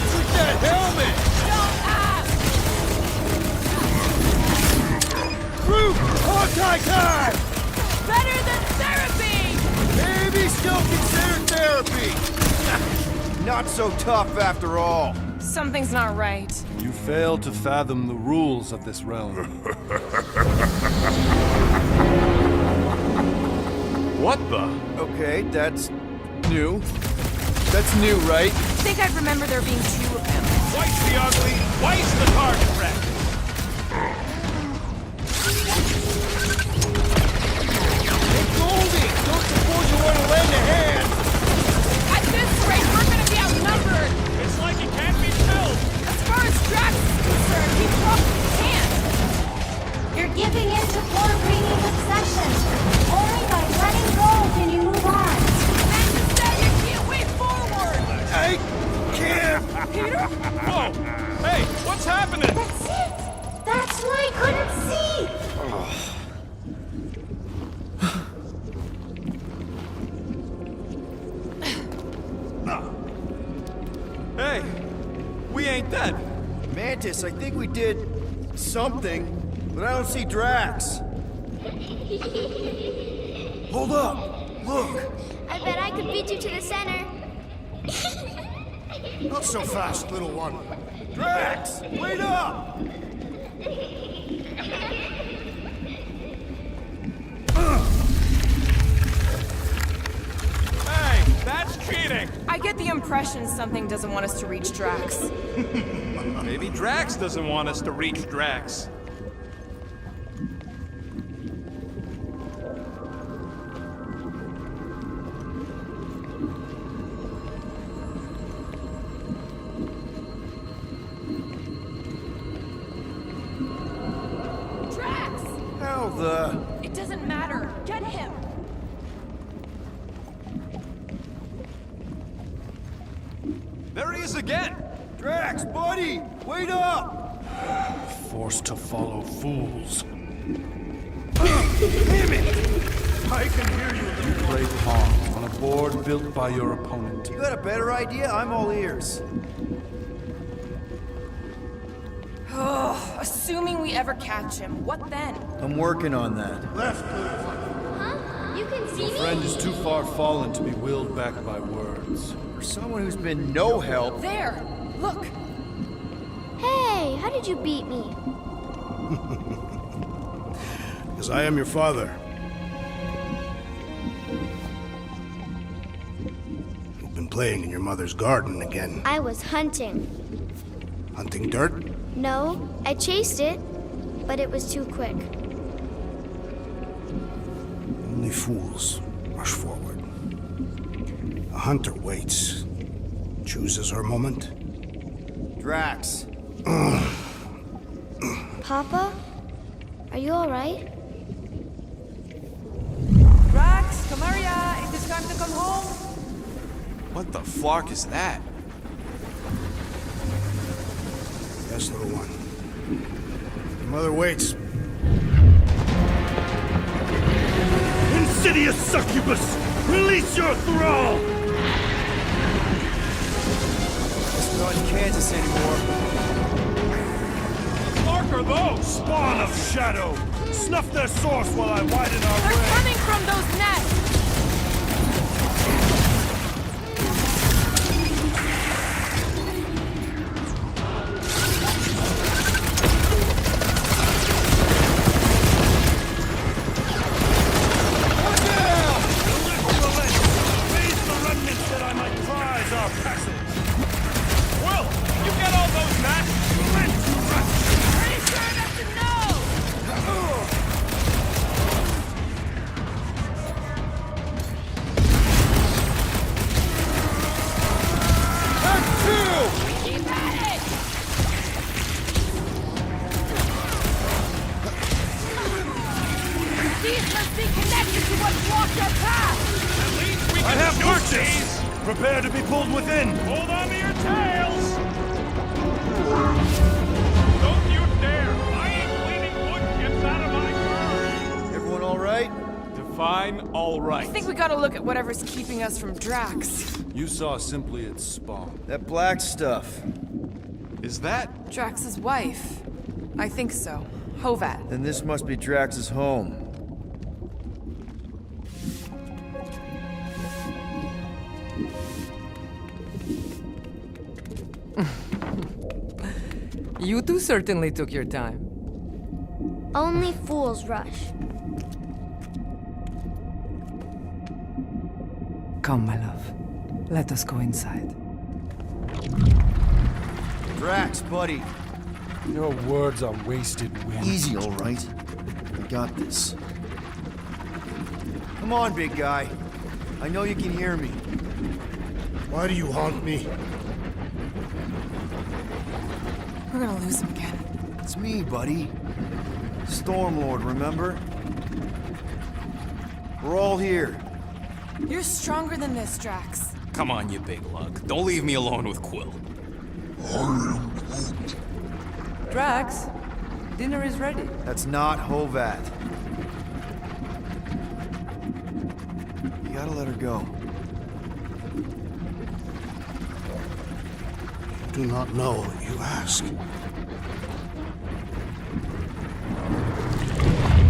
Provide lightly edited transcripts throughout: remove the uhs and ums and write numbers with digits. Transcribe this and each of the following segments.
What's with that helmet? Don't ask! Group! Hog-tie time! Better than therapy! Maybe still considered therapy! Not so tough after all. Something's not right. You fail to fathom the rules of this realm. What the? Okay, that's new. That's new, right? I think I'd remember there being two of them. Twice the ugly, twice the target practice. Hey, Goldie! Don't suppose you want to lend a hand? At this rate, we're gonna be outnumbered! It's like it can't be killed. As far as Drax is concerned, he probably can't! You're giving in to floor-bringing obsession. Only by letting go can you move on. And instead, you can't way forward! I can't! Peter? Whoa! Hey, what's happening? That's it! That's what I couldn't see! Hey, we ain't dead. Mantis, I think we did something, but I don't see Drax. Hold up! Look! I bet I could beat you to the center. Not so fast, little one. Drax! Wait up! Hey, that's cheating. I get the impression something doesn't want us to reach Drax. Maybe Drax doesn't want us to reach Drax. Drax! How the... It doesn't matter. Get him! There he is again. Drax, buddy! Wait up! Forced to follow fools. Damn it! I can hear you. You play pawn on a board built by your opponent. You got a better idea? I'm all ears. Oh, assuming we ever catch him, what then? I'm working on that. Huh? You can see Your me? friend is too far fallen to be willed back by words. For someone who's been no help... There! Look! Hey, how did you beat me? Because I am your father. You've been playing in your mother's garden again. I was hunting. Hunting dirt? No, I chased it, but it was too quick. Only fools rush forward. A hunter waits. Chooses her moment. Drax. Papa? Are you alright? Drax, come here, it is time to come home. What the flark is that? Yes, little one. Your mother waits. Insidious succubus! Release your thrall! Guess we're not in Kansas anymore. Flark are those? Spawn of shadow! Snuff their source while I widen our They're way! coming from those nests! Raise the remnants that I might prize our passage! Will, you get all those mats? Pretty sure enough to know! Keep at it! These must be connected to what blocked our path! At least we I can have shoot purchase! these. Prepare to be pulled within! Hold on to your tails! Don't you dare! I ain't cleaning wood chips out of my car! Everyone all right? Define all all right. I think we gotta look at whatever's keeping us from Drax. You saw simply its spawn. That black stuff. Is that? Drax's wife. I think so. Hovat. Then this must be Drax's home. You two certainly took your time. Only fools rush. Come, my love. Let us go inside. Drax, buddy. Your words are wasted wind. Easy, all right. I got this. Come on, big guy. I know you can hear me. Why do you haunt me? We're gonna lose him again. It's me, buddy. Stormlord, remember? We're all here. You're stronger than this, Drax. Come on, you big lug. Don't leave me alone with Quill. Drax, dinner is ready. That's not Hovat. You gotta let her go. Do not know what you ask.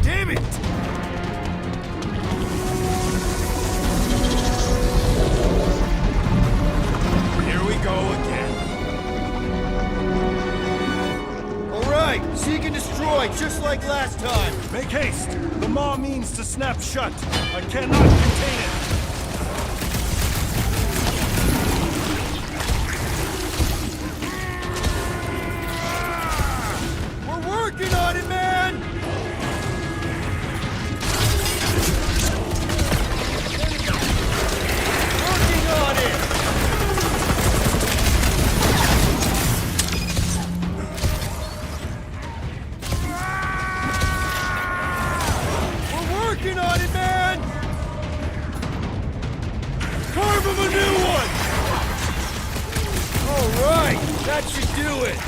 Damn it! Here we go again. All right, seek and destroy, just like last time. Make haste! The maw means to snap shut. I cannot contain it. We're working on it, man! Working on it! We're working on it, man! Carve him a new one! All right, that should do it.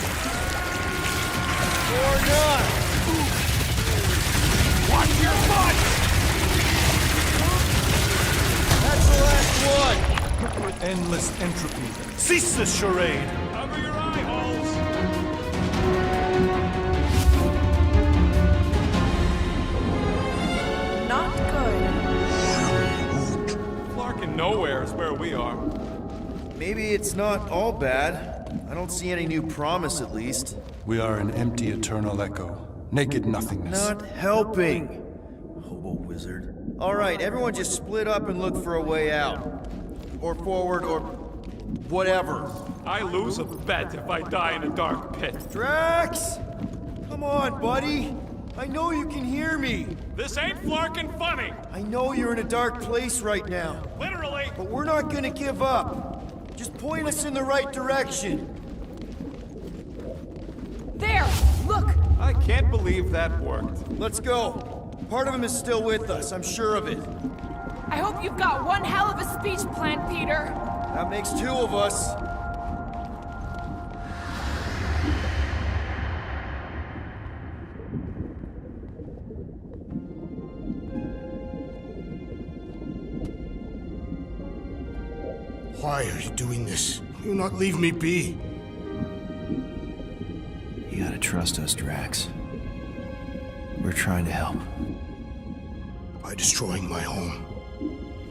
Or not. Watch your butt! That's the last one. Endless entropy. Cease this charade! Cover your eye holes! Not good. Flarkin' nowhere is where we are. Maybe it's not all bad. I don't see any new promise, at least. We are an empty eternal echo. Naked nothingness. Not helping. Hobo wizard. All right, everyone just split up and look for a way out. Or forward, or whatever. I lose a bet if I die in a dark pit. Drax! Come on, buddy. I know you can hear me. This ain't Flarkin' funny! I know you're in a dark place right now. Literally! But we're not gonna give up. Just point us in the right direction. There! Look! I can't believe that worked. Let's go. Part of him is still with us, I'm sure of it. I hope you've got one hell of a speech planned, Peter. That makes two of us. Why are you doing this? Do not leave me be. You gotta trust us, Drax. We're trying to help. By destroying my home.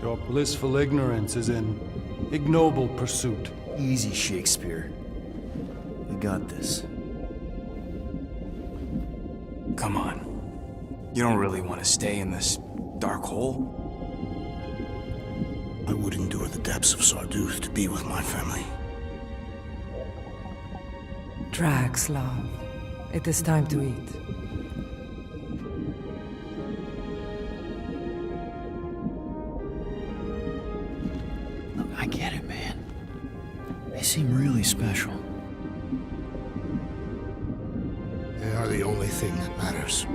Your blissful ignorance is an ignoble pursuit. Easy, Shakespeare. We got this. Come on. You don't really want to stay in this dark hole? I would endure the depths of Sarduth to be with my family. Drax, love. It is time to eat. Look, I get it, man. They seem really special. They are the only thing that matters.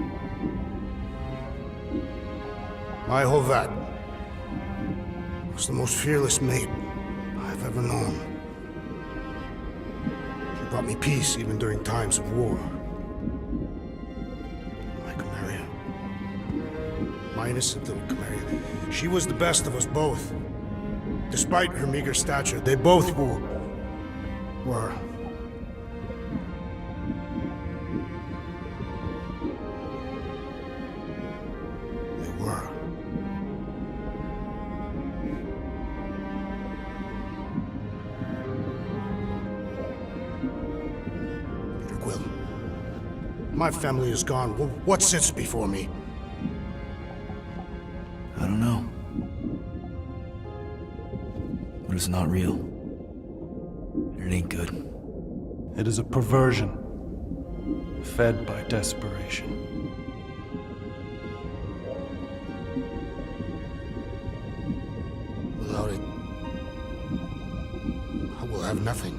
My Hovat was the most fearless mate I've ever known. She brought me peace even during times of war. My Camarilla. My innocent little Chimera. She was the best of us both. Despite her meager stature, they both were. They were. Quill. My family is gone. What sits before me? I don't know. But it's not real. It ain't good. It is a perversion, fed by desperation. Without it, I will have nothing.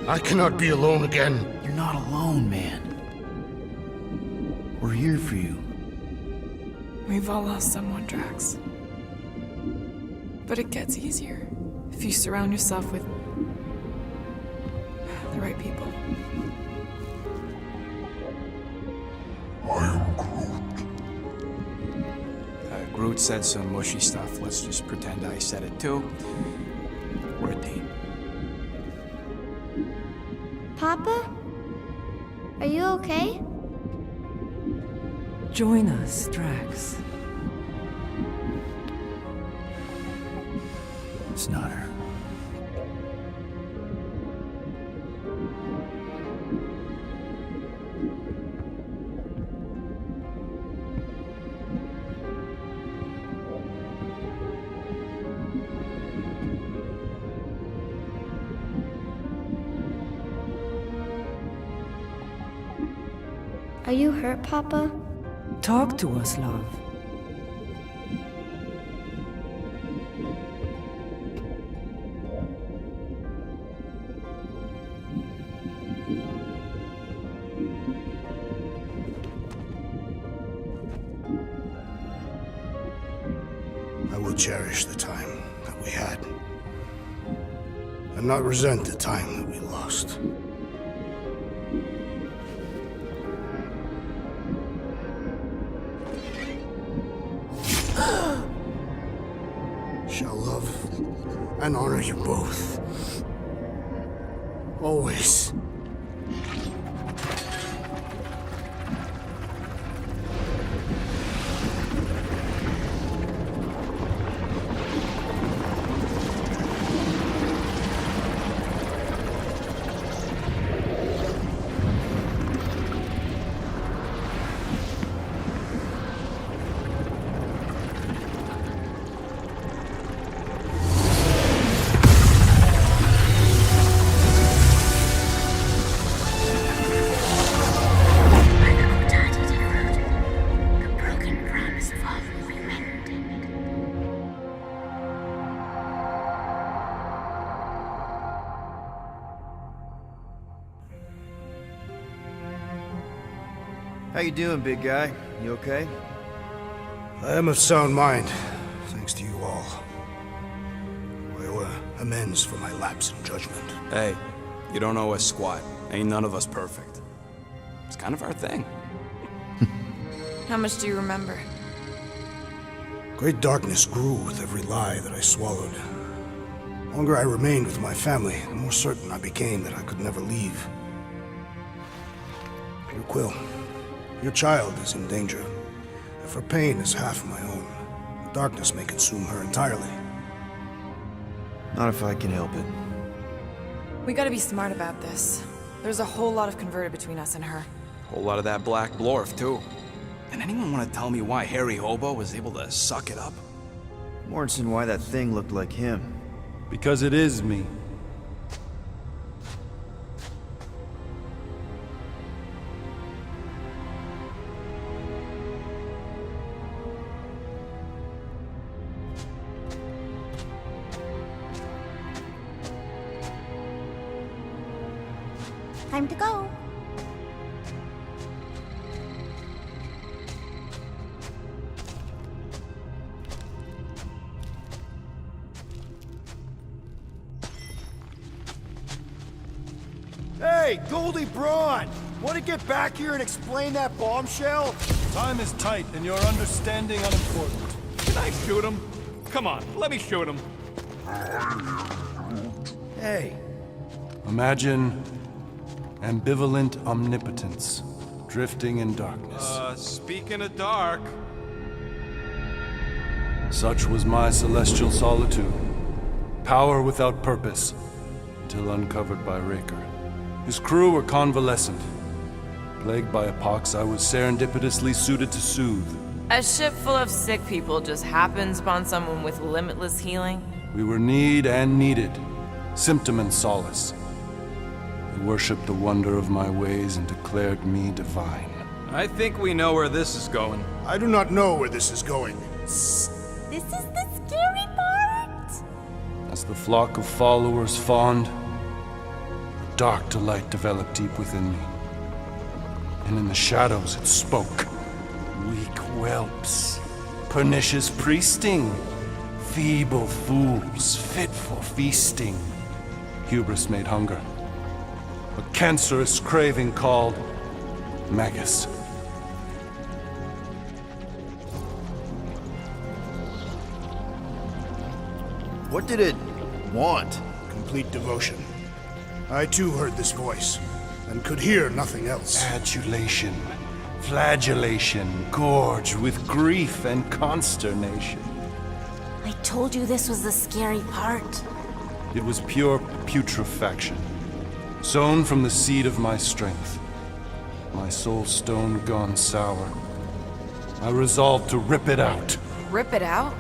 I cannot be alone again. You're not alone, man. We're here for you. We've all lost someone, Drax. But it gets easier if you surround yourself with the right people. Groot said some mushy stuff. Let's just pretend I said it too. We're a team. Papa? Are you okay? Join us, Drax. It's not her. Are you hurt, Papa? Talk to us, love. I will cherish the time that we had, and not resent the time that we lost. Shall love and honor you both. Always. How you doing, big guy? You okay? I am of sound mind, thanks to you all. I owe amends for my lapse in judgment. Hey, you don't owe us squat. Ain't none of us perfect. It's kind of our thing. How much do you remember? Great darkness grew with every lie that I swallowed. The longer I remained with my family, the more certain I became that I could never leave. Peter Quill, your child is in danger. If her pain is half my own, the darkness may consume her entirely. Not if I can help it. We gotta be smart about this. There's a whole lot of converted between us and her. Whole lot of that black blorf, too. And anyone want to tell me why Harry Hobo was able to suck it up? Morrison, why that thing looked like him. Because it is me. Time to go. Hey, Goldie Braun! Want to get back here and explain that bombshell? Time is tight, and your understanding unimportant. Can I shoot him? Come on, let me shoot him. Hey, Imagine ambivalent omnipotence, drifting in darkness. Speaking of dark, Such was my celestial solitude. Power without purpose, until uncovered by Raker. His crew were convalescent. Plagued by a pox, I was serendipitously suited to soothe. A ship full of sick people just happens upon someone with limitless healing? We were need and needed, symptom and solace. They worshipped the wonder of my ways and declared me divine. I think we know where this is going. I do not know where this is going. This is the scary part. As the flock of followers fawned, a dark delight developed deep within me. And in the shadows it spoke. Weak whelps, pernicious priesting, feeble fools, fit for feasting. Hubris made hunger. A cancerous craving called Magus. what did it want? Complete devotion. I too heard this voice, and could hear nothing else. Adulation, flagellation, gorged with grief and consternation. I told you this was the scary part. It was pure putrefaction, sown from the seed of my strength. My soul stone gone sour. I resolved to rip it out. Rip it out?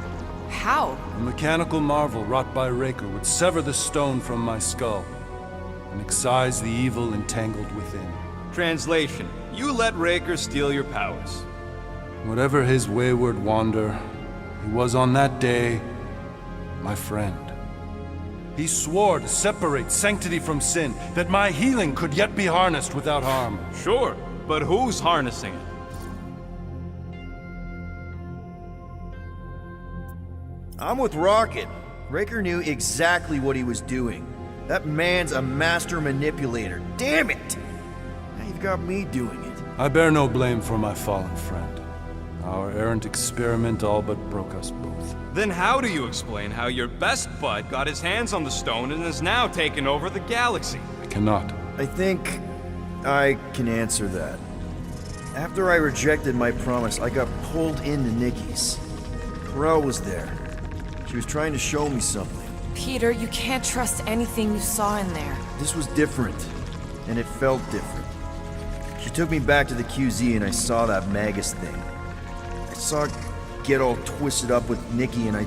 How? A mechanical marvel wrought by Raker would sever the stone from my skull and excise the evil entangled within. Translation, you let Raker steal your powers. Whatever his wayward wander, he was on that day my friend. He swore to separate sanctity from sin, that my healing could yet be harnessed without harm. Sure, but who's harnessing it? I'm with Rocket. Raker knew exactly what he was doing. That man's a master manipulator. Damn it! Now you've got me doing it. I bear no blame for my fallen friend. Our errant experiment all but broke us both. Then how do you explain how your best bud got his hands on the stone and is now taking over the galaxy? I cannot. I think I can answer that. After I rejected my promise, I got pulled into Nikki's. Corel was there. She was trying to show me something. Peter, you can't trust anything you saw in there. This was different, and it felt different. She took me back to the QZ and I saw that Magus thing. I saw it get all twisted up with Nikki and I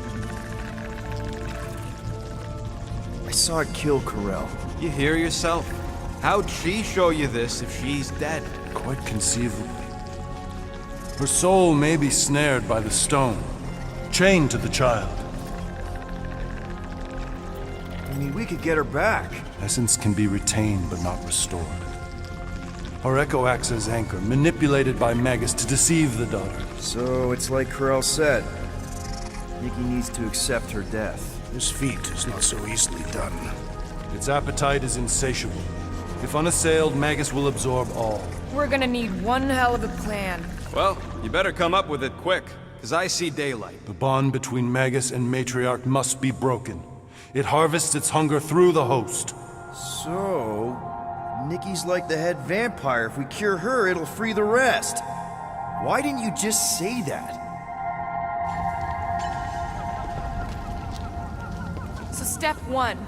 saw it kill Corel. You hear yourself? How'd she show you this if she's dead? Quite conceivably. Her soul may be snared by the stone, chained to the child. I mean, we could get her back. Essence can be retained but not restored. Her echo acts as anchor, manipulated by Magus to deceive the daughter. So it's like Corel said. Nikki needs to accept her death. This feat is not so easily done. Its appetite is insatiable. If unassailed, Magus will absorb all. We're gonna need one hell of a plan. Well, you better come up with it quick, because I see daylight. The bond between Magus and Matriarch must be broken. It harvests its hunger through the host. So, Nikki's like the head vampire. If we cure her, it'll free the rest. Why didn't you just say that? So step 1,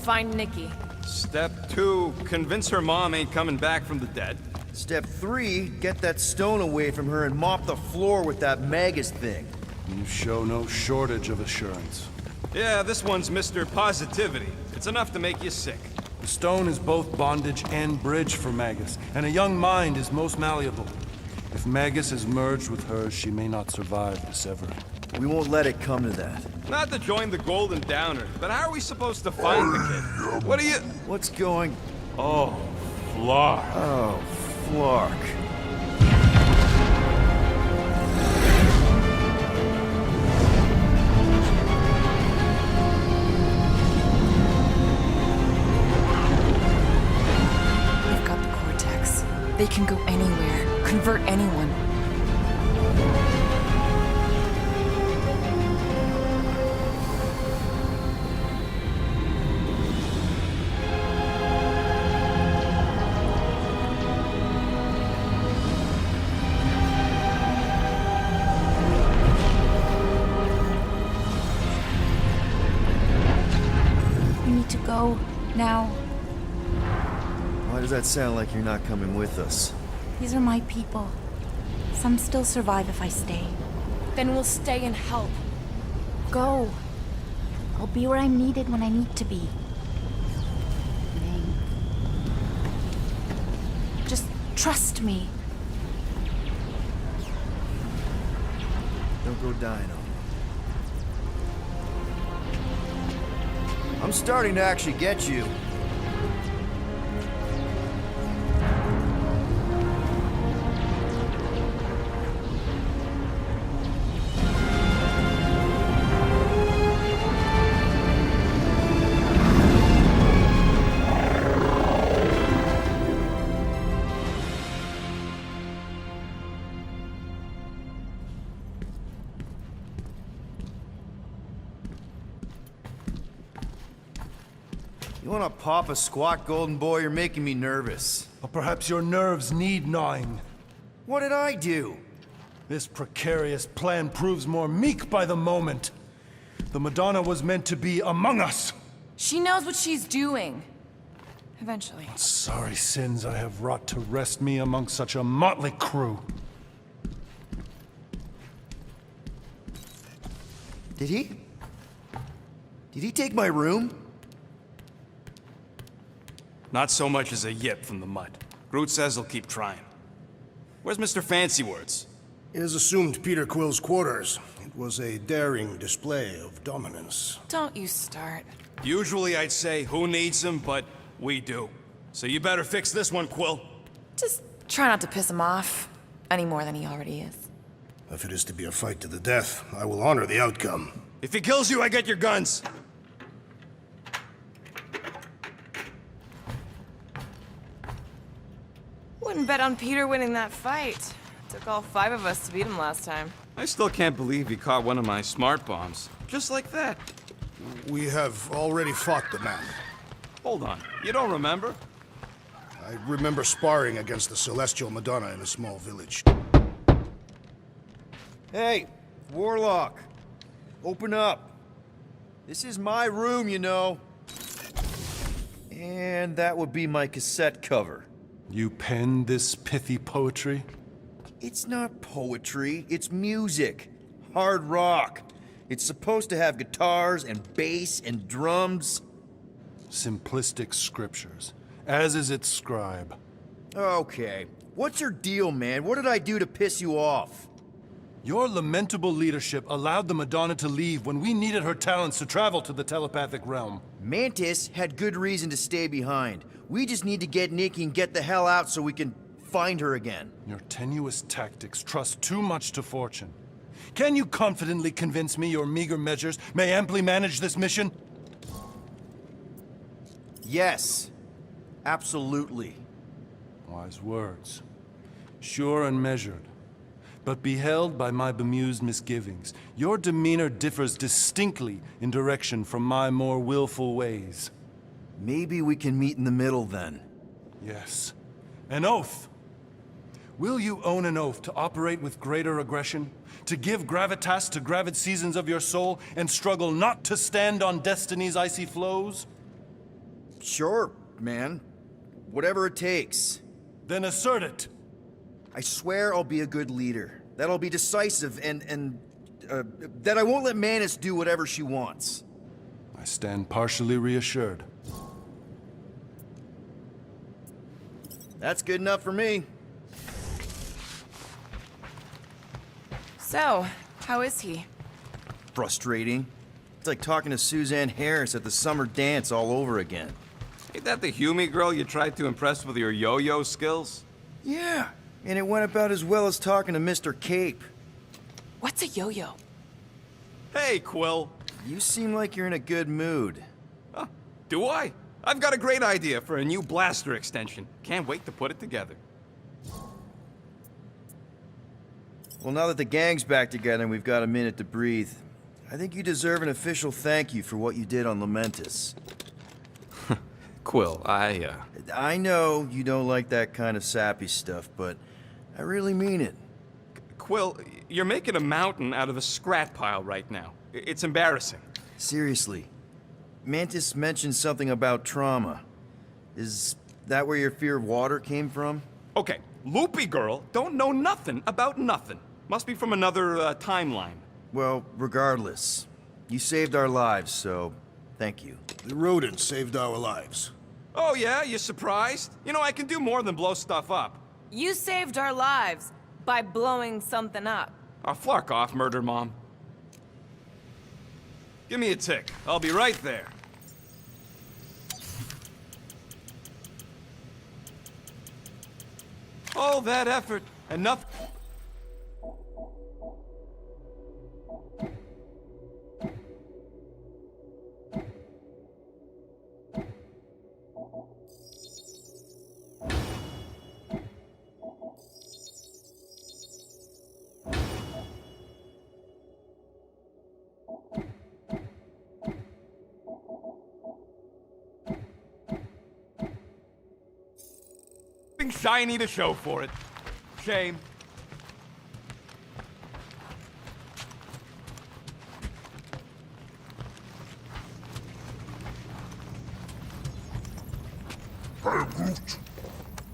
find Nikki. Step 2, convince her mom ain't coming back from the dead. Step 3, get that stone away from her and mop the floor with that Magus thing. You show no shortage of assurance. Yeah, this one's Mr. Positivity. It's enough to make you sick. The stone is both bondage and bridge for Magus, and a young mind is most malleable. If Magus is merged with hers, she may not survive the severing. We won't let it come to that. Not to join the Golden Downer, but how are we supposed to find the kid? What are you... What's going... Oh, Flark. Oh, Flark. They can go anywhere, convert anyone. We need to go now. Why does that sound like you're not coming with us? These are my people. Some still survive if I stay. Then we'll stay and help. Go. I'll be where I'm needed when I need to be. Ming. Just trust me. Don't go dying on me. I'm starting to actually get you. You wanna pop a squat, golden boy? You're making me nervous. Or perhaps your nerves need gnawing. What did I do? This precarious plan proves more meek by the moment. The Madonna was meant to be among us. She knows what she's doing. Eventually. Sorry sins I have wrought to wrest me among such a motley crew. Did he? Did he take my room? Not so much as a yip from the mud. Groot says he'll keep trying. Where's Mr. Fancy Words? It is assumed Peter Quill's quarters. It was a daring display of dominance. Don't you start. Usually I'd say, who needs him, but we do. So you better fix this one, Quill. Just try not to piss him off any more than he already is. If it is to be a fight to the death, I will honor the outcome. If he kills you, I get your guns. Wouldn't bet on Peter winning that fight. Took all 5 of us to beat him last time. I still can't believe he caught one of my smart bombs. Just like that. We have already fought the man. Hold on. You don't remember? I remember sparring against the Celestial Madonna in a small village. Hey, Warlock. Open up. This is my room, you know. And that would be my cassette cover. You penned this pithy poetry? It's not poetry, it's music. Hard rock. It's supposed to have guitars and bass and drums. Simplistic scriptures, as is its scribe. Okay. What's your deal, man? What did I do to piss you off? Your lamentable leadership allowed the Madonna to leave when we needed her talents to travel to the telepathic realm. Mantis had good reason to stay behind. We just need to get Nikki and get the hell out so we can find her again. Your tenuous tactics trust too much to fortune. Can you confidently convince me your meager measures may amply manage this mission? Yes. Absolutely. Wise words. Sure and measured. But beheld by my bemused misgivings, your demeanor differs distinctly in direction from my more willful ways. Maybe we can meet in the middle then. Yes. An oath. Will you own an oath to operate with greater aggression? To give gravitas to gravid seasons of your soul and struggle not to stand on destiny's icy flows? Sure, man. Whatever it takes. Then assert it. I swear I'll be a good leader. That I'll be decisive and that I won't let Mantis do whatever she wants. I stand partially reassured. That's good enough for me. So, how is he? Frustrating. It's like talking to Suzanne Harris at the summer dance all over again. Ain't that the Hume girl you tried to impress with your yo-yo skills? Yeah, and it went about as well as talking to Mr. Cape. What's a yo-yo? Hey, Quill. You seem like you're in a good mood. Huh, do I? I've got a great idea for a new blaster extension. Can't wait to put it together. Well, now that the gang's back together and we've got a minute to breathe, I think you deserve an official thank you for what you did on Lamentus. Quill, I know you don't like that kind of sappy stuff, but I really mean it. Quill, you're making a mountain out of a scrap pile right now. It's embarrassing. Seriously. Mantis mentioned something about trauma. Is that where your fear of water came from? Okay, Loopy Girl don't know nothing about nothing. Must be from another timeline. Well, regardless, you saved our lives, so thank you. The rodent saved our lives. Oh yeah, you surprised? You know, I can do more than blow stuff up. You saved our lives by blowing something up. Oh, flark off, Murder Mom. Give me a tick. I'll be right there. All that effort, and nothing. Shiny to show for it. Shame.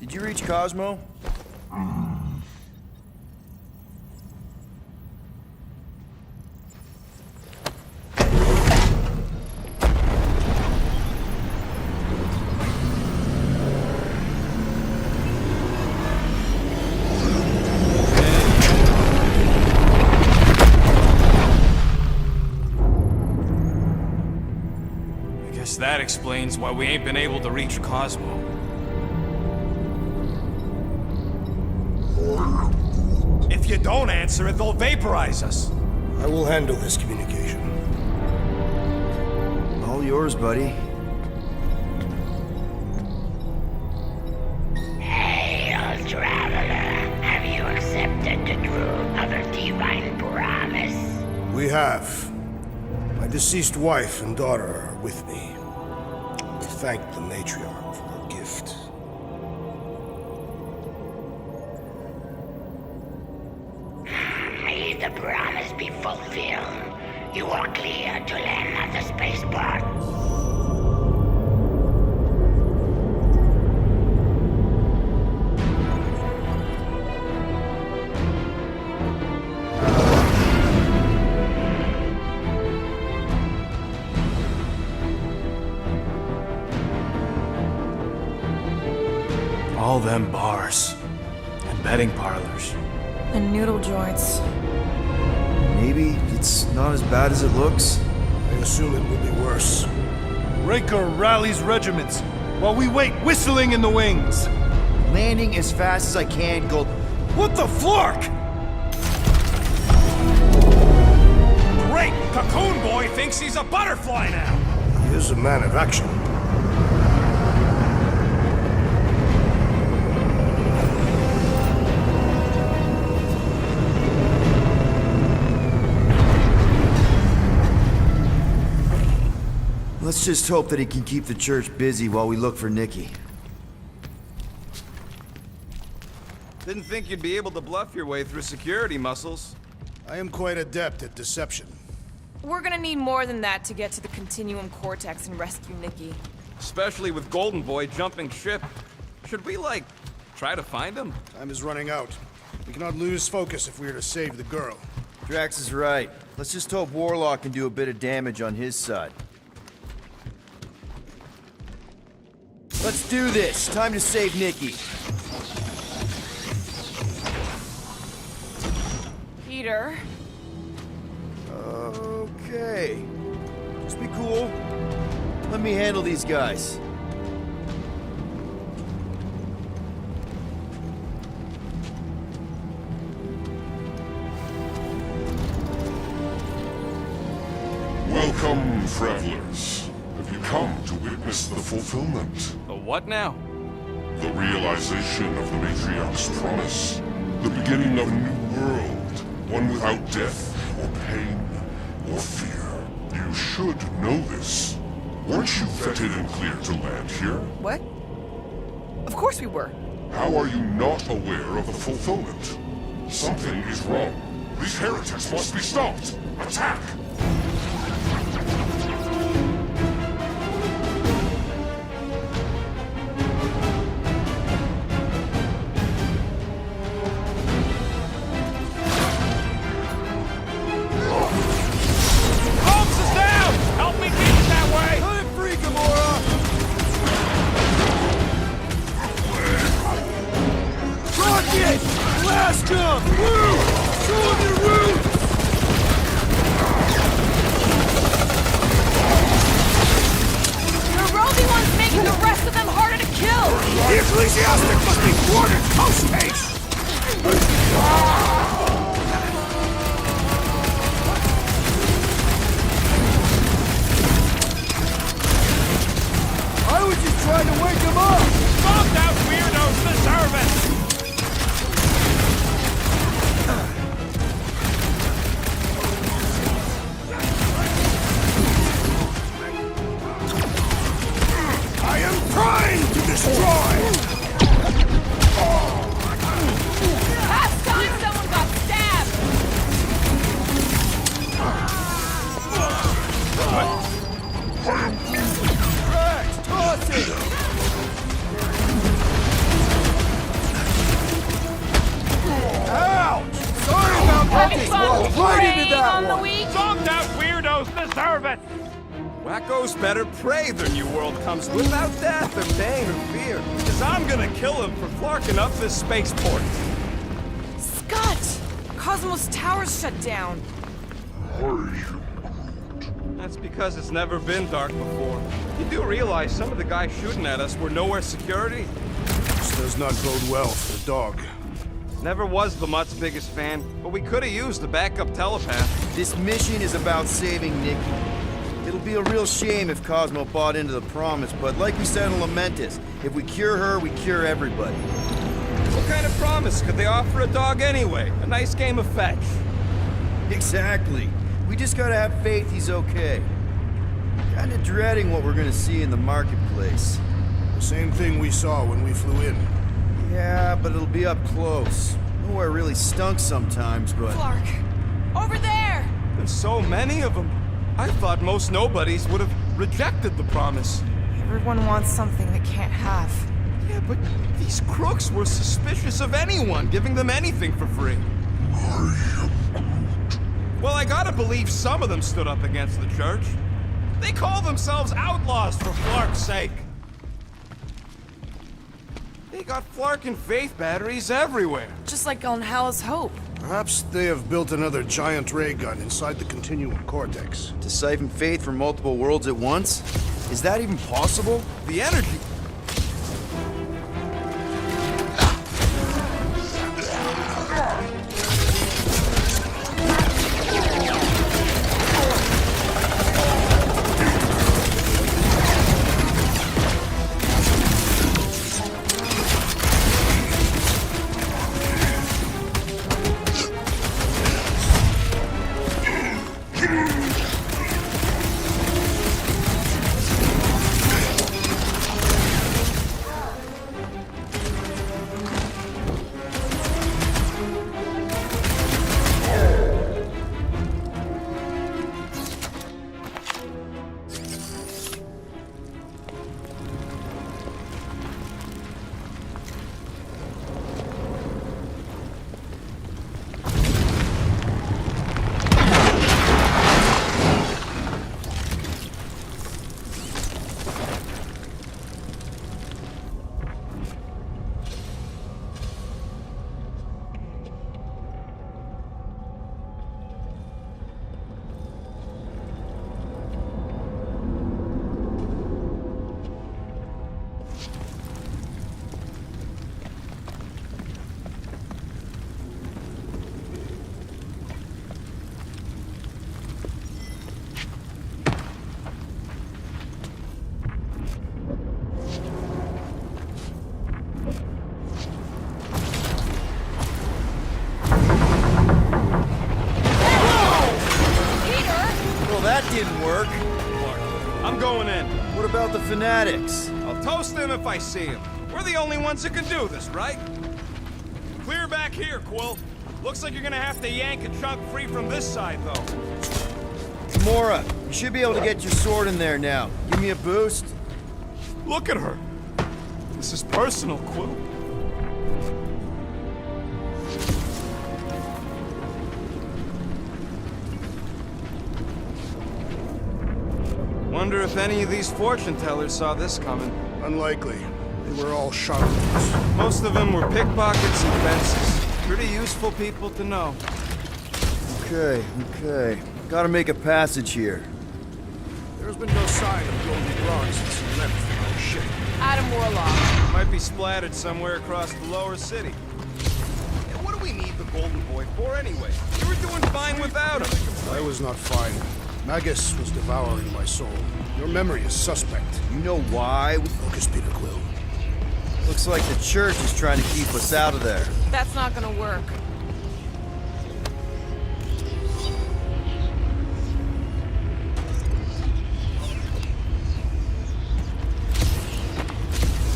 Did you reach Cosmo? That explains why we ain't been able to reach Cosmo. If you don't answer it, they'll vaporize us. I will handle this communication. All yours, buddy. Hail, traveler. Have you accepted the truth of a divine promise? We have. My deceased wife and daughter are with me. Thank the matriarch for her gift. May the promise be fulfilled. You are clear to land at the spaceport. All them bars and betting parlors. And noodle joints. Maybe it's not as bad as it looks. I assume it will be worse. Raker rallies regiments while we wait whistling in the wings. Landing as fast as I can, Gold. What the flark? Great! Cocoon Boy thinks he's a butterfly now! He is a man of action. Let's just hope that he can keep the church busy while we look for Nikki. Didn't think you'd be able to bluff your way through security muscles. I am quite adept at deception. We're gonna need more than that to get to the Continuum Cortex and rescue Nikki. Especially with Golden Boy jumping ship. Should we, try to find him? Time is running out. We cannot lose focus if we are to save the girl. Drax is right. Let's just hope Warlock can do a bit of damage on his side. Let's do this. Time to save Nikki. Peter. Okay. Just be cool. Let me handle these guys. Welcome, travelers. Have you come to witness the fulfillment? The what now? The realization of the Matriarch's promise. The beginning of a new world. One without death, or pain, or fear. You should know this. Weren't you vetted and cleared to land here? What? Of course we were. How are you not aware of the fulfillment? Something is wrong. These heretics must be stopped! Attack! Holmes is down! Help me keep it that way! Let it free, Gamora! Rocket! Blast him! Woo! Show him your roots! The Rosie one's making the rest of them harder to kill! The ecclesiastic must be thwarted post-haste! I was just trying to wake him up! Bombed out weirdos deserve it! I am trying to destroy! Last time someone got stabbed! Rex, toss it! Ouch! Sorry about Having that! fun Right into preying that on the one! weak? Bombed out weirdos deserve it! Wackos better pray their new world comes without death or pain or fear. Because I'm gonna kill him for flarking up this spaceport. Scott! Cosmos Tower's shut down. That's because it's never been dark before. You do realize some of the guys shooting at us were nowhere security? This does not bode well for the dog. Never was the Mutt's biggest fan, but we could have used the backup telepath. This mission is about saving Nikki. It'll be a real shame if Cosmo bought into the promise, but like we said in Lamentus, if we cure her, we cure everybody. What kind of promise could they offer a dog anyway? A nice game of fetch. Exactly. We just gotta have faith he's okay. Kinda dreading what we're gonna see in the marketplace. The same thing we saw when we flew in. Yeah, but it'll be up close. Nowhere really stunk sometimes, but... Clark! Over there! There's so many of them. I thought most nobodies would have rejected the promise. Everyone wants something they can't have. Yeah, but these crooks were suspicious of anyone giving them anything for free. Well, I gotta believe some of them stood up against the church. They call themselves outlaws for Flark's sake. They got Flark and Faith batteries everywhere. Just like on Hal's Hope. Perhaps they have built another giant ray gun inside the Continuum Cortex. To siphon faith from multiple worlds at once? Is that even possible? The energy... What about the fanatics? I'll toast them if I see them. We're the only ones that can do this, right? Clear back here, Quill. Looks like you're gonna have to yank a chunk free from this side, though. Gamora, you should be able to get your sword in there now. Give me a boost. Look at her. This is personal, Quill. Wonder if any of these fortune tellers saw this coming. Unlikely. They were all charlatans. Most of them were pickpockets and fences. Pretty useful people to know. Okay. Gotta make a passage here. There's been no sign of Golden Bronze since he left for our ship. Adam Warlock. Might be splattered somewhere across the lower city. And what do we need the Golden Boy for anyway? We were doing fine without him. I was not fine. Magus was devouring my soul. Your memory is suspect. You know why? Focus, Peter Quill. Looks like the church is trying to keep us out of there. That's not gonna work.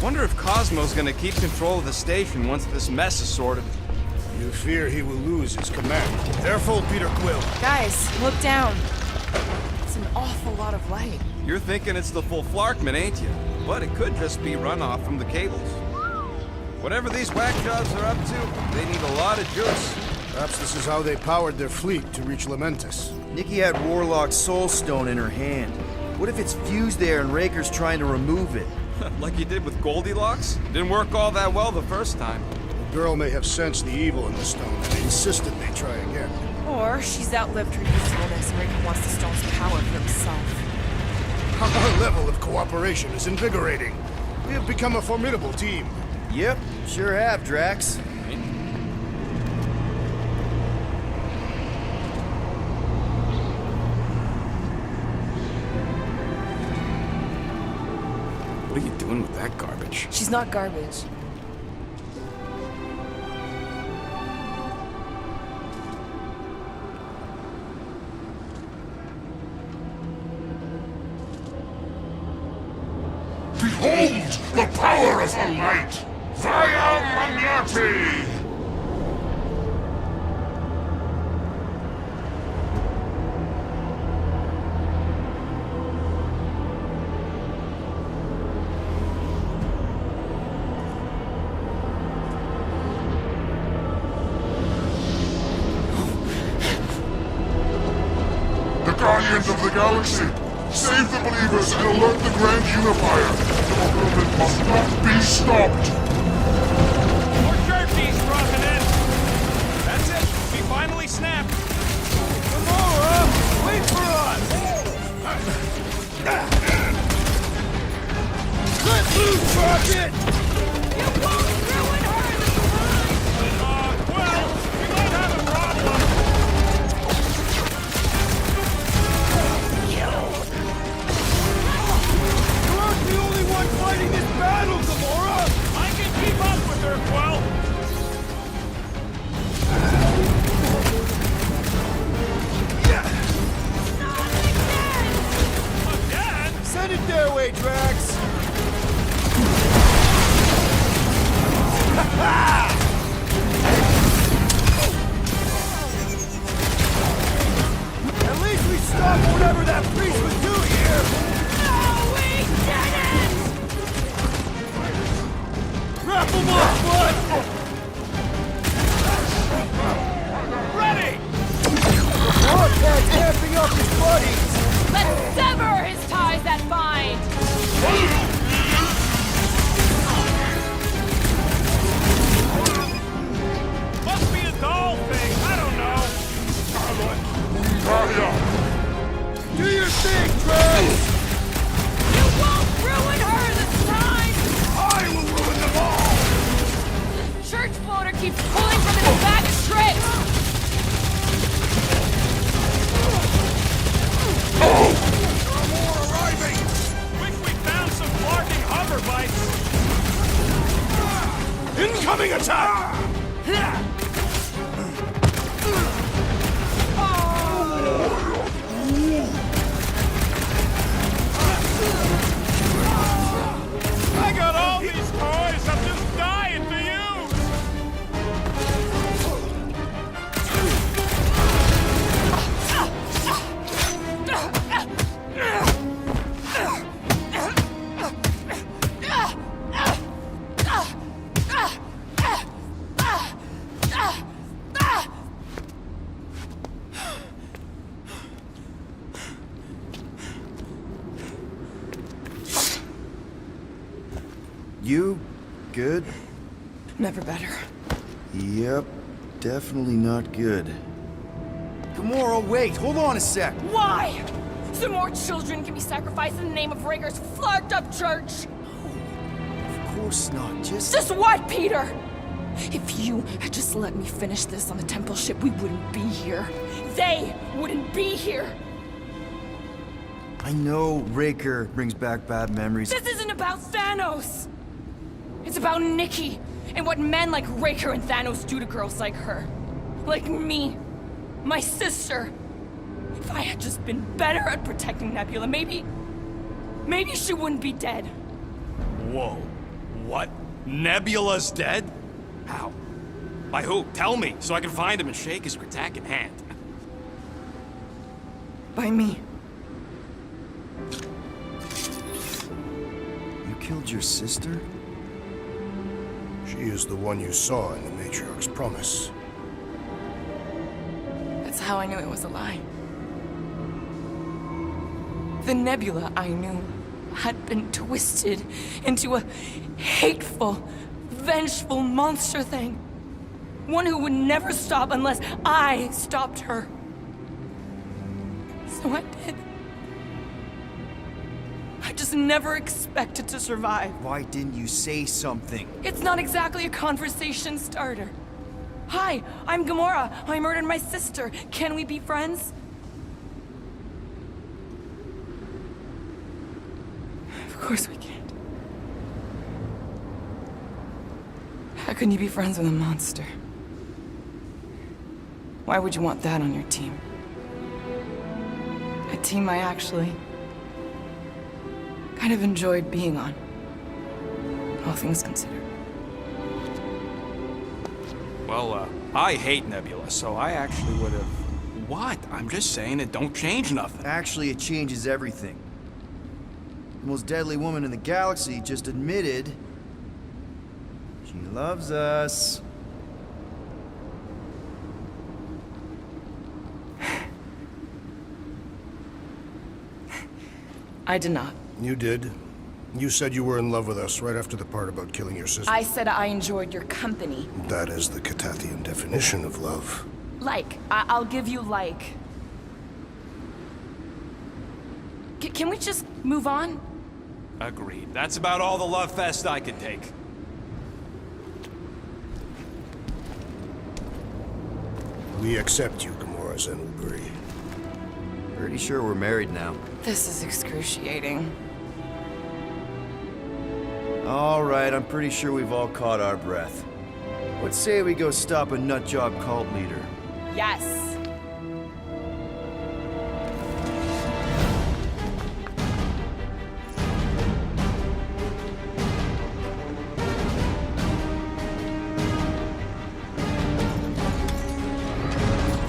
Wonder if Cosmo's gonna keep control of the station once this mess is sorted. You fear he will lose his command. Careful, Peter Quill. Guys, look down. It's an awful lot of light. You're thinking it's the full Flarkman, ain't you? But it could just be runoff from the cables. Whatever these whack jobs are up to, they need a lot of juice. Perhaps this is how they powered their fleet to reach Lamentus. Nikki had Warlock's soul stone in her hand. What if it's fused there and Raker's trying to remove it? Like you did with Goldilocks? Didn't work all that well the first time. The girl may have sensed the evil in the stone and insisted they try again. Or she's outlived her usefulness and Raker wants the stone's power for himself. Our level of cooperation is invigorating. We have become a formidable team. Yep, sure have, Drax. What are you doing with that garbage? She's not garbage. Behold the power of the light! Via Magnati! The Guardians of the Galaxy! Save the believers and alert the Grand Unifier! The movement must not be stopped! More sharpies dropping in! That's it! We finally snapped! Gamora! Wait for us! Let loose, Rocket! You won't ruin her! Well, we might have a problem! You aren't the only one fighting this battle, Gamora! I can keep up with her, Quill! Again? Send it their way, Drax! At least we stopped whatever that priest was doing here! No, we didn't! Wrap him up, bud! Ready! Hardcat's amping up his buddies! Let's sever his ties that bind! Must be a doll thing, I don't know. Do your thing, Drax! You won't ruin her this time! I will ruin them all! Church floater keeps pulling from his bag of tricks! More arriving! Wish we found some barking hover bites! Incoming attack! You? Good? Never better. Yep, definitely not good. Gamora, wait! Hold on a sec! Why? So more children can be sacrificed in the name of Raker's flarked up church? Of course not, Just what, Peter? If you had just let me finish this on the temple ship, we wouldn't be here. They wouldn't be here. I know Raker brings back bad memories. This isn't about Thanos. It's about Nikki and what men like Raker and Thanos do to girls like her. Like me. My sister. If I had just been better at protecting Nebula, maybe she wouldn't be dead. Whoa. What? Nebula's dead? How? By who? Tell me, so I can find him and shake his Kratak in hand. By me. You killed your sister? She is the one you saw in the Matriarch's promise. That's how I knew it was a lie. The Nebula I knew had been twisted into a hateful, vengeful monster thing. One who would never stop unless I stopped her. So I did. I just never expected to survive. Why didn't you say something? It's not exactly a conversation starter. Hi, I'm Gamora. I murdered my sister. Can we be friends? Of course we can't. How can you be friends with a monster? Why would you want that on your team? A team I actually kind of enjoyed being on, all things considered. Well, I hate Nebula, so I actually would have... What? I'm just saying it don't change nothing. Actually, it changes everything. The most deadly woman in the galaxy just admitted she loves us. I did not. You did. You said you were in love with us right after the part about killing your sister. I said I enjoyed your company. That is the Catathian definition of love. Like. I'll give you like. Can we just move on? Agreed. That's about all the love fest I could take. We accept you, Gamora Zenuburi. Pretty sure we're married now. This is excruciating. All right, I'm pretty sure we've all caught our breath. Let's say we go stop a nutjob cult leader. Yes.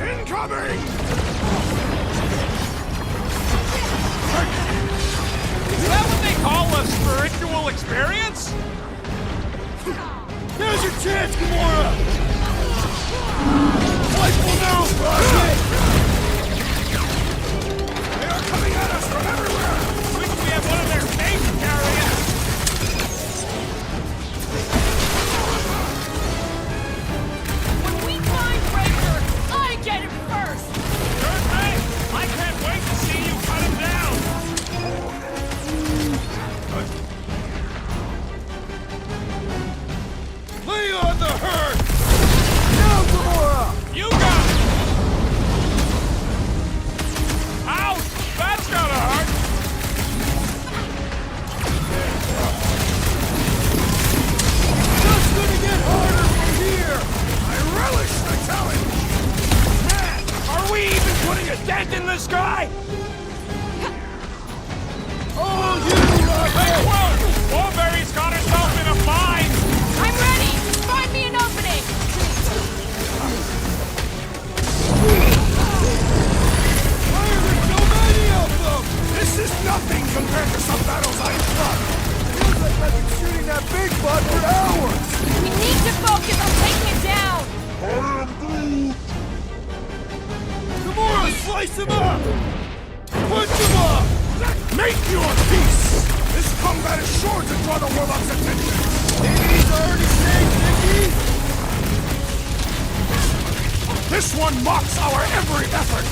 Incoming! Is that what they call a spiritual experience? Now's your chance, Gamora! Fightful now, Rocket! They are coming at us from everywhere! Wish we had one of their tanks carriers! When we find Raker, I get it first! Sure thing! I can't wait to see you cut him down! Lay on the herd! Now, Gamora! You got it! draw the warlock's attention! Maybe he's already saved Nikki! This one mocks our every effort!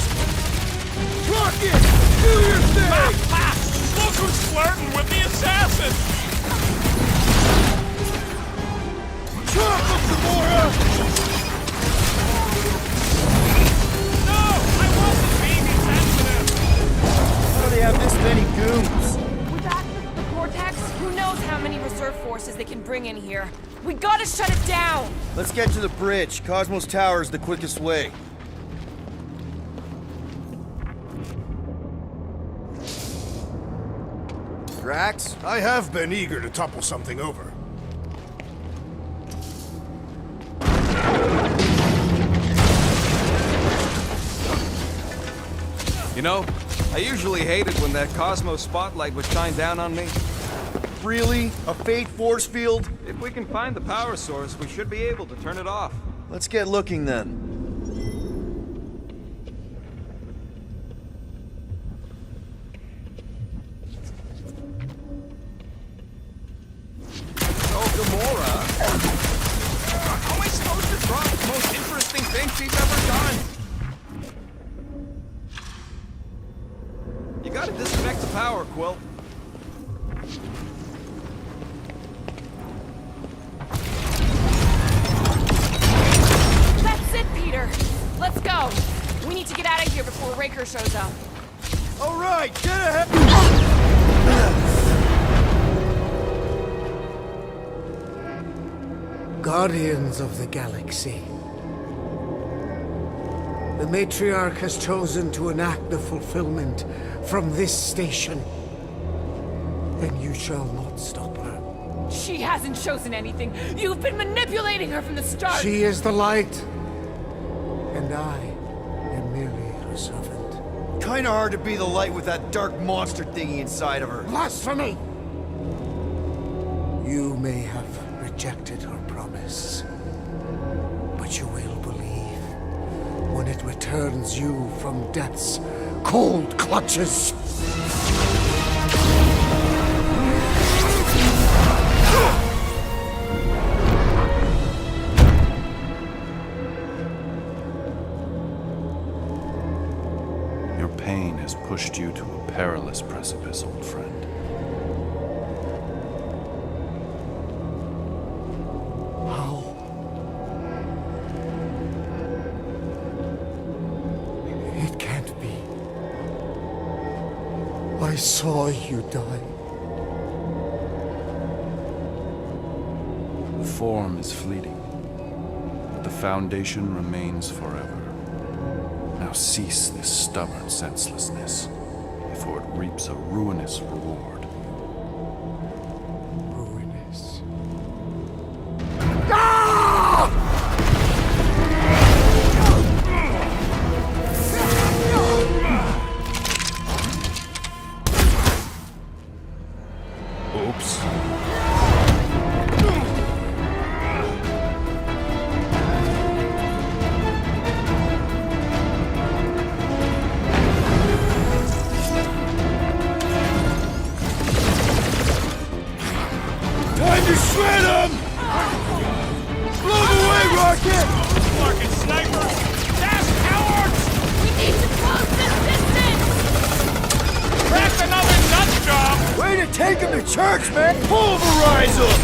Rocket! Do your thing! Look who's flirting with the assassin! Chop him, Gamora! No! I wasn't being insensitive! How do they have this many goons? With access to the Cortex, who knows how many reserve forces they can bring in here. We gotta shut it down! Let's get to the bridge. Cosmos Tower is the quickest way. Drax? I have been eager to topple something over. You know, I usually hated when that Cosmos spotlight would shine down on me. Really? A fate force field? If we can find the power source, we should be able to turn it off. Let's get looking then. Oh, Gamora! How am I supposed to drop the most interesting thing she's ever done? You gotta disconnect the power, Quill. That's it, Peter! Let's go! We need to get out of here before Raker shows up. All right, get ahead! Guardians of the Galaxy. The Matriarch has chosen to enact the fulfillment from this station. And you shall not stop her. She hasn't chosen anything. You've been manipulating her from the start. She is the light. And I am merely her servant. Kinda hard to be the light with that dark monster thingy inside of her. Blasphemy! You may have rejected her promise, but you will believe when it returns you from death's cold clutches. Your pain has pushed you to a perilous precipice, old friend. It can't be. I saw you die. Form is fleeting, but the foundation remains forever. Now cease this stubborn senselessness, before it reaps a ruinous reward. Ruinous. Oops. Time to shred him! Blow him away, Rocket! Fucking snipers! Dash cowards! We need to close this distance! Crack another nut job! Way to take him to church, man! Pulverize him!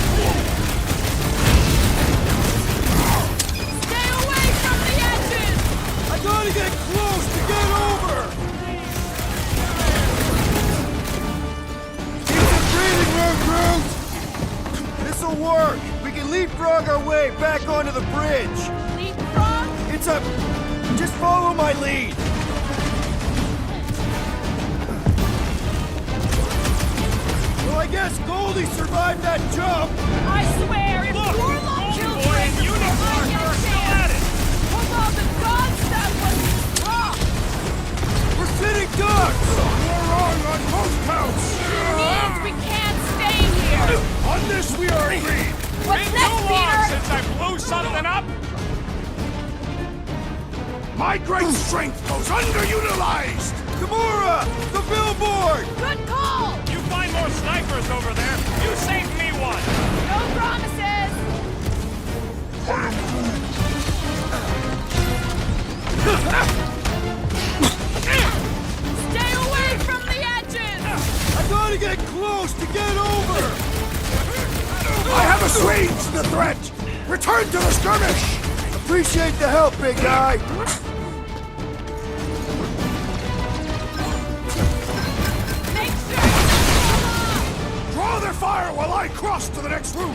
Stay away from the edges! I gotta get close to get over! Keep the breathing room, Groot! This'll work! We can leapfrog our way back onto the bridge! Leapfrog? It's a... Just follow my lead! Well, I guess Goldie survived that jump! I swear, if Look! Warlock Golden kills Boy and Raker, Unicorn I get a are still chance! at it! Hold on, the gods, that was rough! We're sitting ducks! We're wrong on both counts! Means we can't stay here! On this we are agreed! What's Been next, too long Peter? since I blew something up! My great strength goes underutilized! Gamora! The billboard! Good call! You find more snipers over there! You saved me assuage the threat! Return to the skirmish! Appreciate the help, big guy! Draw their fire while I cross to the next room!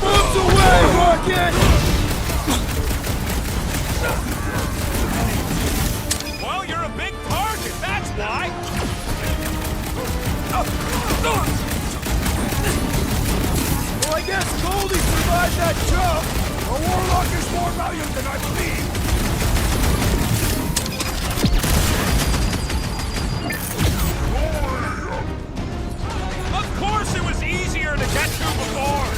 Move away, Rocket! Well, you're a big target, that's why. Well, I guess Goldie survived that jump! A warlock is more valued than I believe! Of course it was easier to get to before.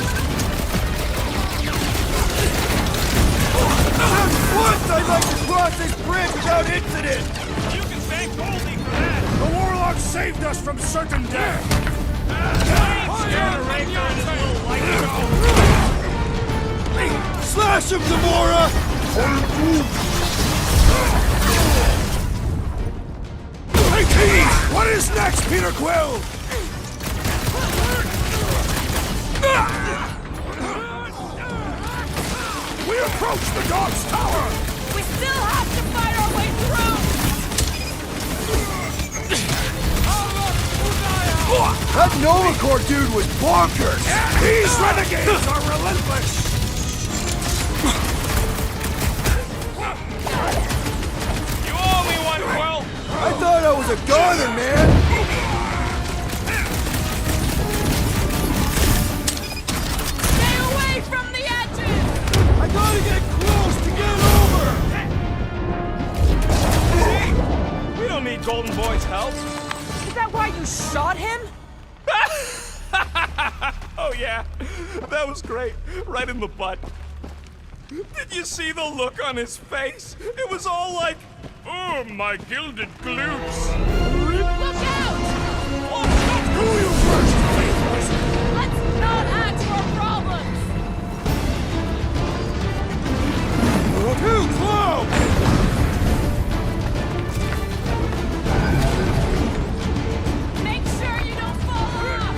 Once I'd like to cross this bridge without incident! You can thank Goldie for that. The warlock saved us from certain death! Slash him, Gamora! Hey, Pete! What is next, Peter Quill? We approach the dog's tower! We still have to fight our way through! That Nova Corps dude was bonkers! These renegades are relentless! You owe me one, Quill. I thought I was a goner, man! Stay away from the edges! I gotta get close to get over! We don't need Golden Boy's help. Is that why you shot him? Oh yeah, that was great. Right in the butt. Did you see the look on his face? It was all like, oh, my gilded glutes. Look out! Who you first, faithless? Let's not add to our problems! Too close! Make sure you don't fall off!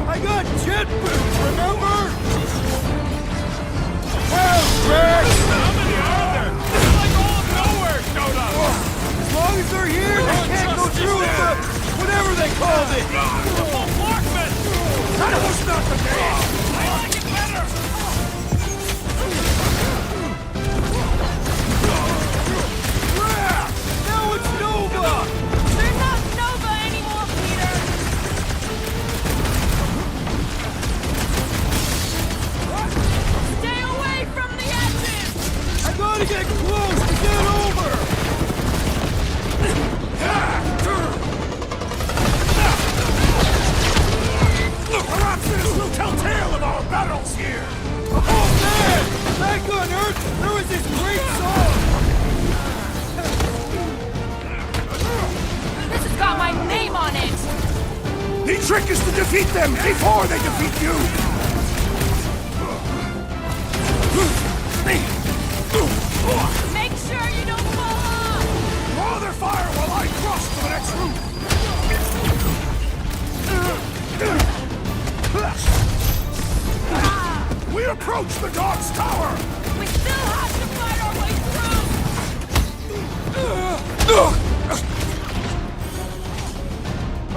I got jet boots, remember? Well, Rex! How many are there? It's like all of nowhere showed up. As long as they're here, they can't go through with the... whatever they called it! The full Flarkman! That was not the case! I like it better! Now it's Nova! They're not Nova anymore, Peter! Stay away from the edges! I gotta get close to get over! Perhaps this will tell tale of our battles here! Oh man! Back on Earth, there was this great song! This has got my name on it! The trick is to defeat them before they defeat you! Make sure you don't fall off! Draw their fire while I cross to the next room! We approach the dog's tower! We still have to fight our way through!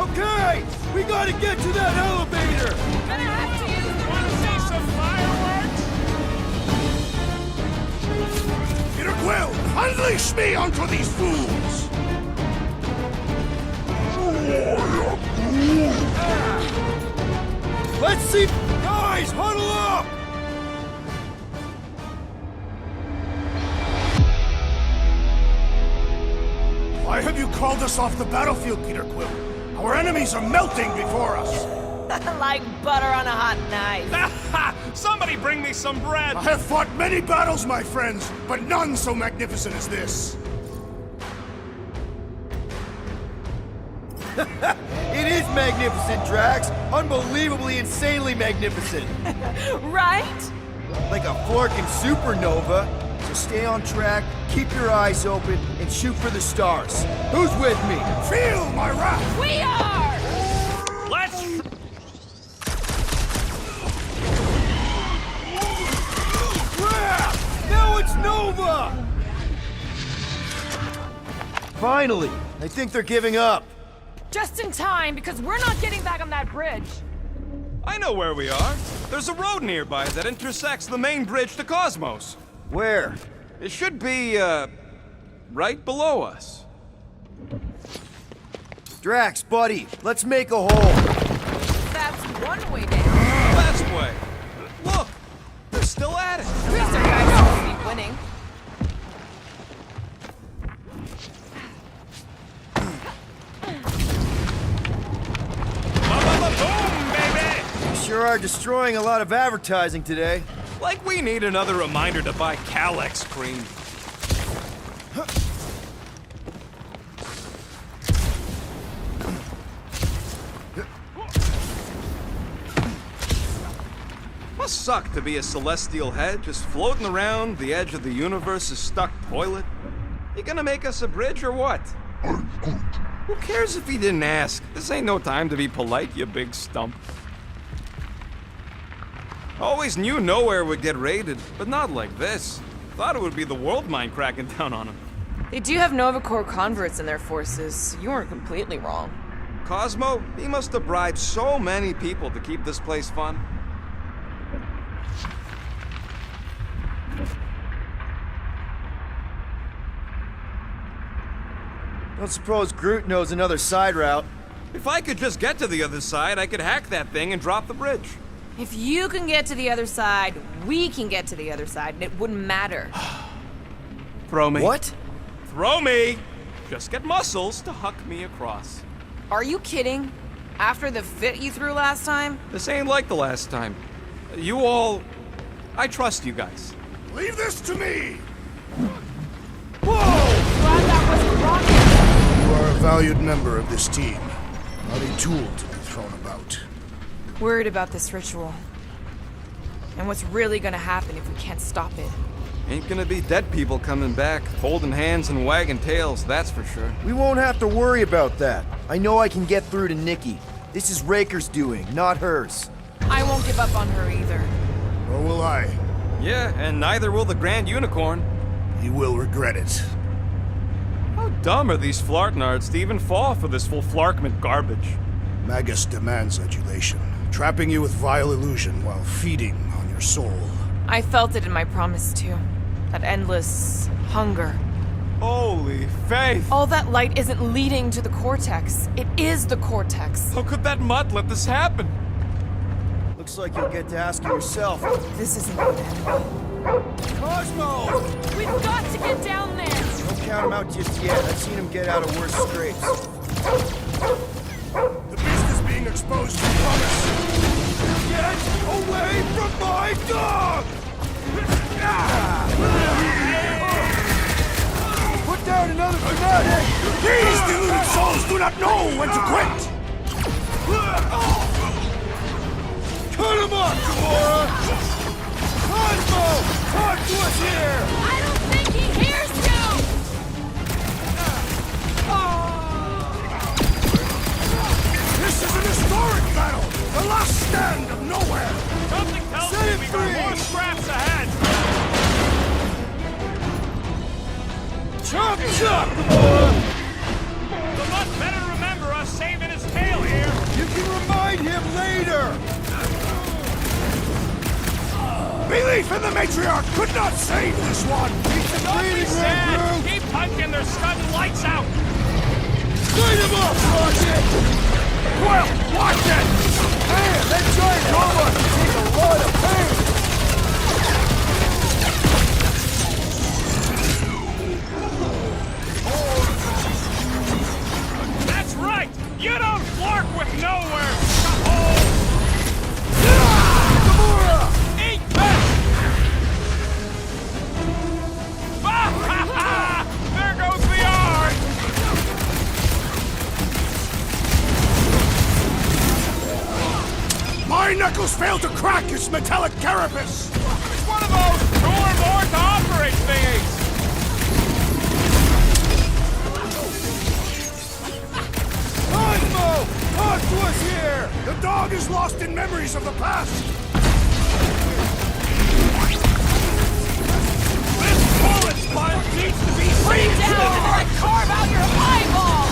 Okay! We gotta get to that elevator! Gonna have to use the Want to see some fireworks? Peter Quill, unleash me onto these fools! Let's see... Guys, huddle up! Why have you called us off the battlefield, Peter Quill? Our enemies are melting before us! Like butter on a hot knife. Somebody bring me some bread! I have fought many battles, my friends, but none so magnificent as this. It is magnificent, Drax. Unbelievably, insanely magnificent. Right? Like a Flarkin supernova. So stay on track, keep your eyes open, and shoot for the stars. Who's with me? Feel my wrath! We are! Let's... Crap! Now it's Nova! Finally! I think they're giving up. Just in time, because we're not getting back on that bridge. I know where we are. There's a road nearby that intersects the main bridge to Cosmos. Where? It should be, right below us. Drax, buddy, let's make a hole. That's one way down. Last way. Look, they're still at it. At least our guys seem to be winning. Boom, baby! You sure are destroying a lot of advertising today. Like we need another reminder to buy Calyx cream. Must suck to be a celestial head just floating around the edge of the universe's stuck toilet. You gonna make us a bridge or what? Who cares if he didn't ask? This ain't no time to be polite, you big stump. Always knew nowhere would get raided, but not like this. Thought it would be the world mind cracking down on him. They do have Nova Corps converts in their forces. You weren't completely wrong. Cosmo, he must have bribed so many people to keep this place fun. Don't suppose Groot knows another side route. If I could just get to the other side, I could hack that thing and drop the bridge. If you can get to the other side, we can get to the other side, and it wouldn't matter. Throw me. What? Throw me! Just get muscles to huck me across. Are you kidding? After the fit you threw last time? This ain't like the last time. You all... I trust you guys. Leave this to me! Glad that wasn't rocket. You are a valued member of this team, not a tool to be thrown about. Worried about this ritual. And what's really gonna happen if we can't stop it. Ain't gonna be dead people coming back, holding hands and wagging tails, that's for sure. We won't have to worry about that. I know I can get through to Nikki. This is Raker's doing, not hers. I won't give up on her either. Nor will I. Yeah, and neither will the Grand Unicorn. He will regret it. How dumb are these Flartnards to even fall for this full Flarkment garbage? Magus demands adulation, trapping you with vile illusion while feeding on your soul. I felt it in my promise too. That endless hunger. Holy faith! All that light isn't leading to the Cortex. It is the Cortex. How could that mutt let this happen? Looks like you'll get to ask yourself. This isn't going to end well. Cosmo! We've got to get down there. Don't count him out just yet. I've seen him get out of worse scrapes. The beast is being exposed to promise. Get away from my dog! Put down another fanatic! These deluded souls do not know when to quit! Cut him off, Gamora! Cosmo! Talk to us here! I don't think he hears you! This is an historic battle! The last stand of nowhere! Something tells Set me it we got free! more scraps ahead! Chop, chop, Gamora! The mutt better remember us saving his tail here! You can remind him later! Belief in the matriarch could not save this one! Don't be sad! Keep punching their studding lights out! Light him up, Rocket! Well, watch it! Man, that giant robot can take a lot of pain! That's right! You don't flark with nowhere! Oh! Gamora! Eat this! Ah, ha, ha! There goes the yard! My knuckles failed to crack its metallic carapace! It's one of those two or more to operate things! Talk to us here! The dog is lost in memories of the past! This bullet sponge needs to be Put it down before I carve out your eyeball!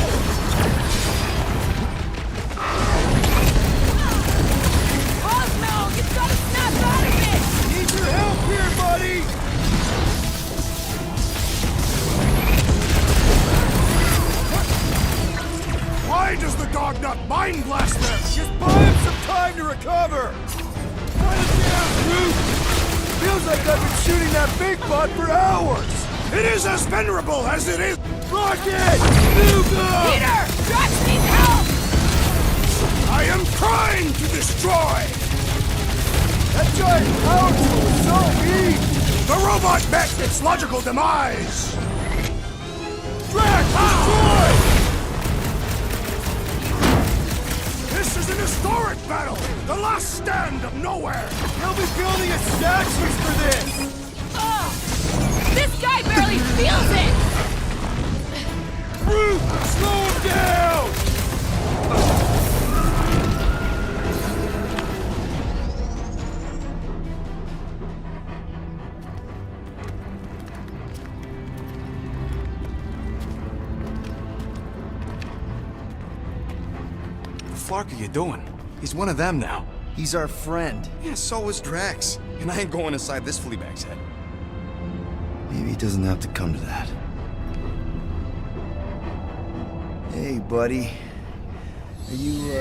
Cosmo, you've got to snap out of it! Need your help here, buddy! Why does the dog not mind blast them? Just buy him some time to recover! Put it down, Groot! Feels like I've been shooting that big butt for hours! It is as venerable as it is... Rocket! Nuka! Peter! Drax needs help! I am trying to destroy! That giant power tool is so weak! The robot met its logical demise! Drax, destroy! This is an historic battle! The last stand of nowhere! They'll be building us statues for this! Ugh! This guy barely feels it! Groot, slow him down! What the fuck are you doing? He's one of them now. He's our friend. Yeah, so is Drax. And I ain't going inside this fleabag's head. Maybe it doesn't have to come to that. Hey, buddy. Are you,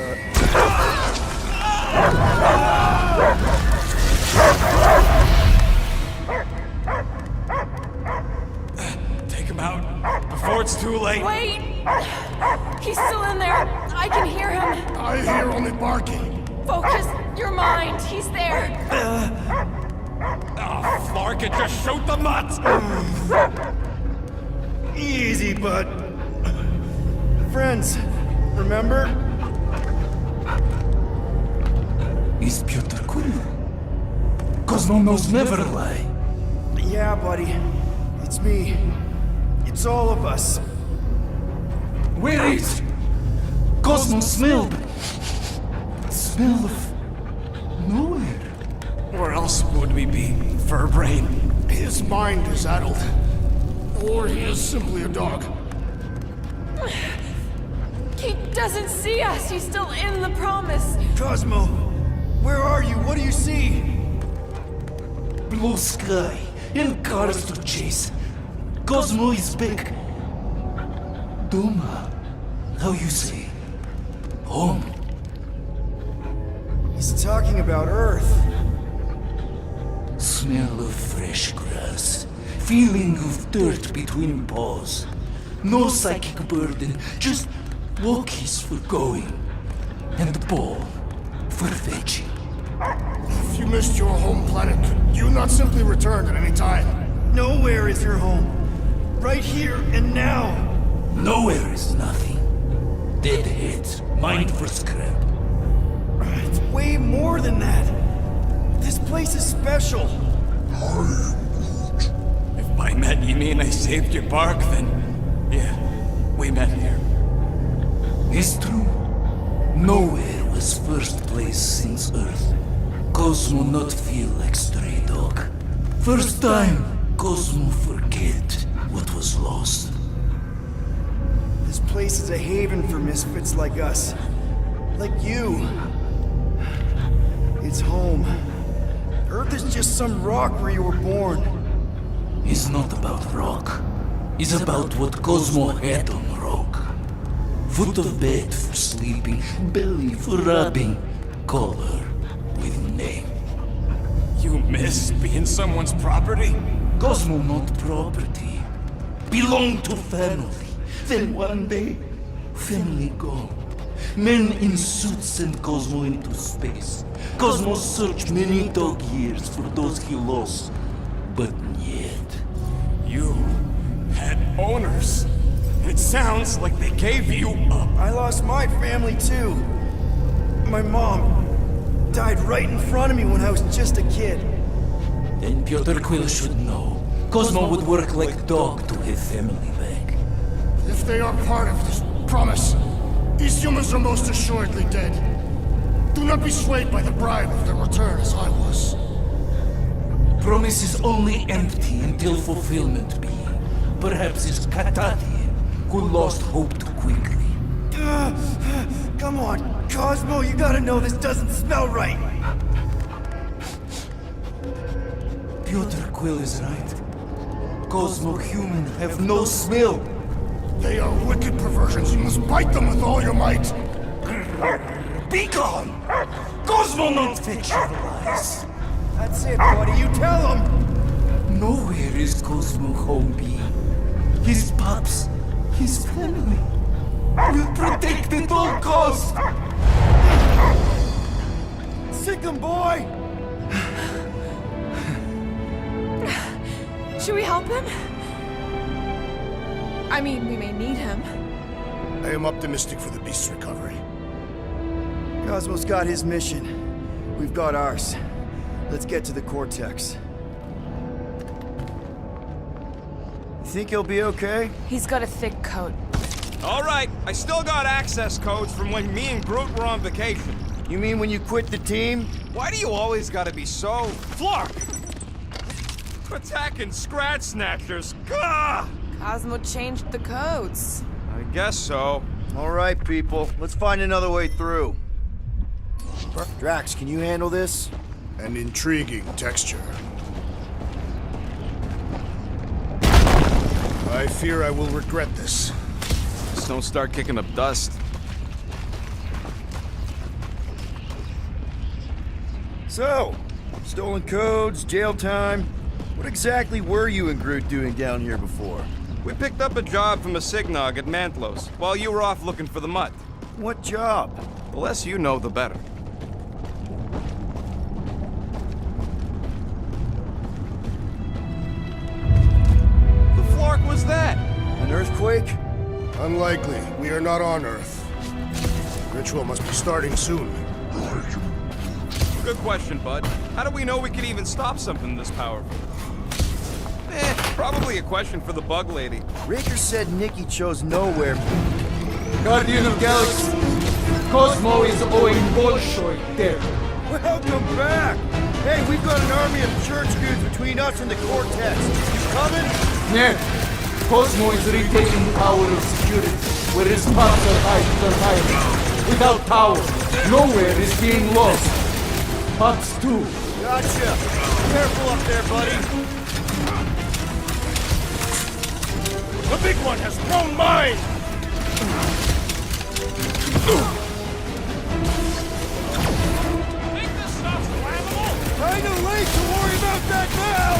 Take him out before it's too late. Wait! He's still in there. I can hear him. I hear only barking. Focus your mind. He's there. Oh, Flark, it just shoot the nuts! Easy, bud. Friends, remember? Is Piotr Quill? Cosmo knows never lie. Yeah, buddy. It's me. It's all of us. Where is Cosmo smelled? Smell of nowhere. Where else would we be, Furbrain? His mind is addled. Or he is simply a dog. He doesn't see us. He's still in the promise. Cosmo, where are you? What do you see? Blue sky and cars to chase. Cosmo is back. Doma, how you say? Home. He's talking about Earth. Smell of fresh grass. Feeling of dirt between paws. No psychic burden, just walkies for going. And the ball for fetching. If you missed your home planet, could you not simply return at any time? Nowhere is your home. Right here and now. Nowhere is nothing. Dead heads, mind for scrap. It's way more than that. This place is special. If by met you mean I saved your bark, then yeah, we met here. It's true. Nowhere was first place since Earth. Cosmo not feel like stray dog. First time, Cosmo forget what was lost. This place is a haven for misfits like us. Like you. It's home. Earth is just some rock where you were born. It's not about rock. It's about what Cosmo had on rock. Foot of bed for sleeping, belly for rubbing, color with name. You miss being someone's property? Cosmo not property. Belong to family. Then one day, family gone. Men in suits send Cosmo into space. Cosmo searched many dog years for those he lost. But yet... You had owners. It sounds like they gave you up. I lost my family too. My mom died right in front of me when I was just a kid. Then Piotr Quill should know. Cosmo would work like dog to have family back. If they are part of this promise, these humans others are most assuredly dead. Do not be swayed by the bribe of their return as I was. Promise is only empty until fulfillment be. Perhaps it's Katati who lost hope too quickly. Come on, Cosmo, you gotta know this doesn't smell right. Piotr Quill is right. Cosmo human have no smell. They are wicked perversions. You must bite them with all your might. Be gone! Cosmo not fetch your lies. That's it, buddy. You tell him. Nowhere is Cosmo home be. His pups, his family, will protect at all costs. Sick him, boy. Should we help him? I mean, we may need him. I am optimistic for the beast's recovery. Cosmo's got his mission. We've got ours. Let's get to the Cortex. You think he'll be okay? He's got a thick coat. All right, I still got access codes from when me and Groot were on vacation. You mean when you quit the team? Why do you always gotta be so... Flark! Attacking Scratch Snatchers. Gah! Cosmo changed the codes. I guess so. All right, people. Let's find another way through. Drax, can you handle this? An intriguing texture. I fear I will regret this. Just don't start kicking up dust. So, stolen codes, jail time. What exactly were you and Groot doing down here before? We picked up a job from a Signog at Mantlos, while you were off looking for the mutt. What job? The less you know, the better. The flark was that? An earthquake? Unlikely. We are not on Earth. The ritual must be starting soon. Good question, bud. How do we know we can even stop something this powerful? Probably a question for the bug lady. Raker said Nikki chose nowhere. Guardian of Galaxy, Cosmo is owing Bolshoi there. Welcome back! Hey, we've got an army of church dudes between us and the Cortex. You coming? Yeah. Cosmo is retaking power of security, where his pups are hiding. Without power, nowhere is being lost. Pups too. Gotcha. Careful up there, buddy. The big one has thrown mine! Think this stuff's flammable? Kinda late to worry about that now!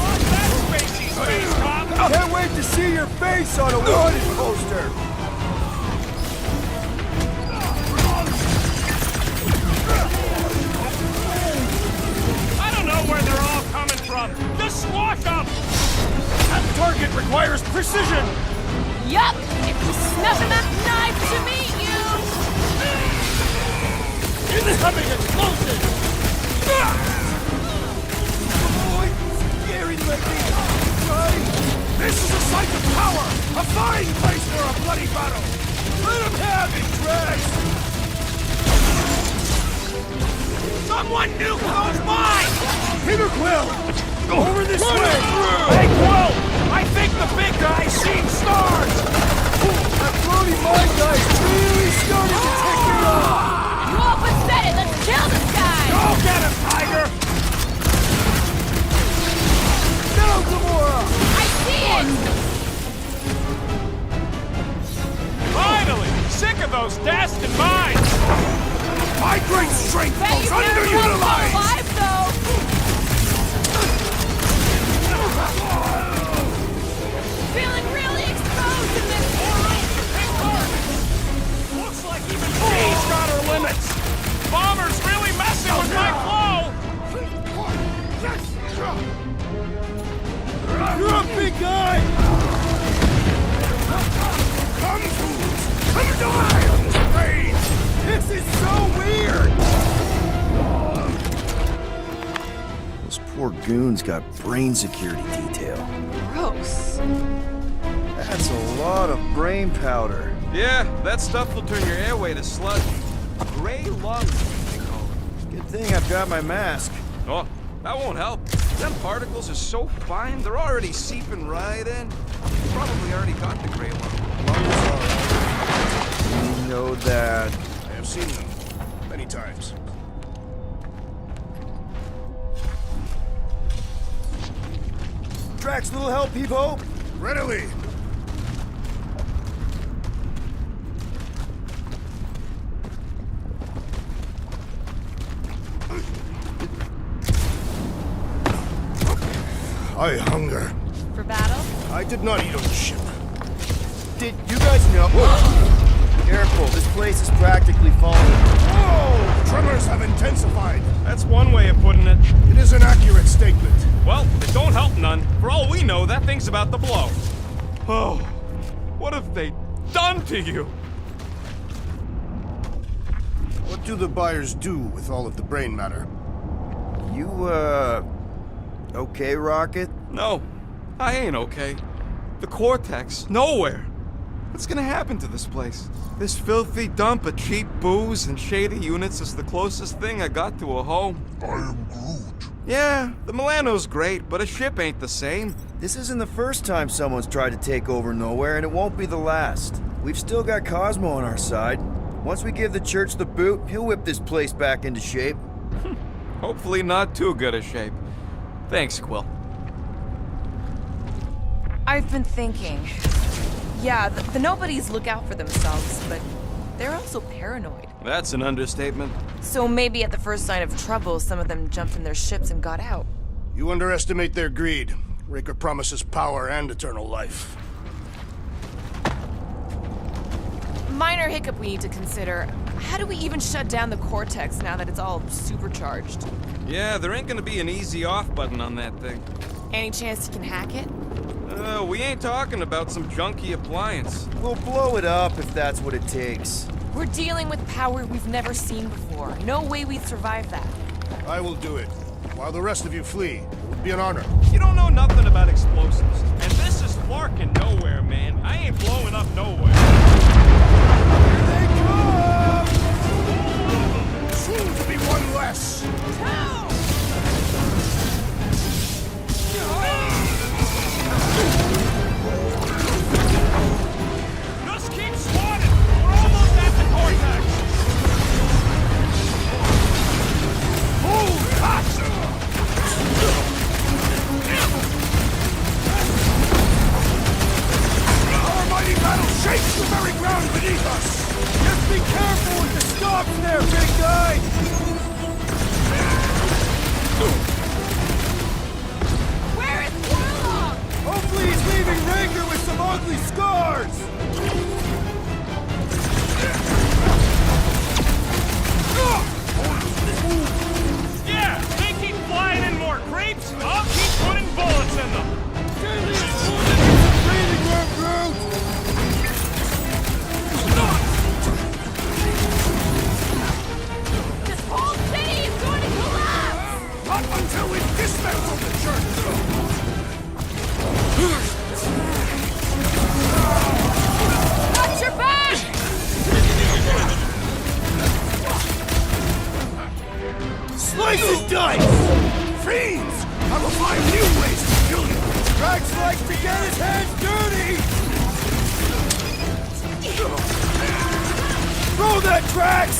On that spacey space cop! Can't wait to see your face on a wanted poster! I don't know where they're all coming from. Just squash them! That target requires precision! Yup! If you snuff enough knife to meet you! Incoming explosion! Boy, scary looking! Right? This is a site of power! A fine place for a bloody battle! Let him have it, Drax! Someone nuke those mines! Peter Quill! Over this way! Hey, Quill! I think the big guy's seen stars! That floaty mine guy's really starting to tick me off! You all pathetic! Let's kill this guy! Go get him, Tiger! No, Gamora! I see it! Finally! Sick of those dashed mines! My great strength Bet goes you never underutilized! alive, though! Feeling really exposed in this Looks like even she's got her limits! Bomber's really messing with my flow! You're a big guy! Come fools! Come die on this rain! This is so weird! Those poor goons got brain security detail. Gross. That's a lot of brain powder. Yeah, that stuff will turn your airway to sludge. Gray lungs, they call it. Good thing I've got my mask. Oh, that won't help. Them particles are so fine, they're already seeping right in. You probably already got the gray lung. You know that. I have seen them many times. Drax, little help, Peepo? Readily. I hunger. For battle? I did not eat on the ship. Did you guys know? Whoa. Careful, this place is practically falling. Whoa! Tremors have intensified. That's one way of putting it. It is an accurate statement. Well, it don't help none. For all we know, that thing's about to blow. Oh, what have they done to you? What do the buyers do with all of the brain matter? You, okay, Rocket? No, I ain't okay. The Cortex, nowhere. What's gonna happen to this place? This filthy dump of cheap booze and shady units is the closest thing I got to a home. I am Groot. Yeah, the Milano's great, but a ship ain't the same. This isn't the first time someone's tried to take over Nowhere, and it won't be the last. We've still got Cosmo on our side. Once we give the church the boot, he'll whip this place back into shape. Hopefully not too good a shape. Thanks, Quill. I've been thinking. Yeah, the nobodies look out for themselves, but they're also paranoid. That's an understatement. So maybe at the first sign of trouble, some of them jumped in their ships and got out. You underestimate their greed. Raker promises power and eternal life. Minor hiccup we need to consider. How do we even shut down the Cortex now that it's all supercharged? Yeah, there ain't gonna be an easy off button on that thing. Any chance you can hack it? We ain't talking about some junky appliance. We'll blow it up if that's what it takes. We're dealing with power we've never seen before. No way we'd survive that. I will do it. While the rest of you flee, it would be an honor. You don't know nothing about explosives. And this is Flarkin' Nowhere, man. I ain't blowing up nowhere. Here they come! Soon to be one less. Just keep swatting. We're almost at the Cortex. Oh, gotcha! Our mighty battle shakes the very ground beneath us! Just be careful with the stops there, big guy! Where is Warlock? Hopefully he's leaving Raker with some ugly scars! Yeah, they keep flying in more creeps. I'll keep putting bullets in them. Breathing room, Groot! This whole city is going to collapse! Not until we dismantle the church! Watch your back! Slice and dice! Fiends! I will find new ways to kill you! Drax likes to get his hands dirty! Throw that, Drax!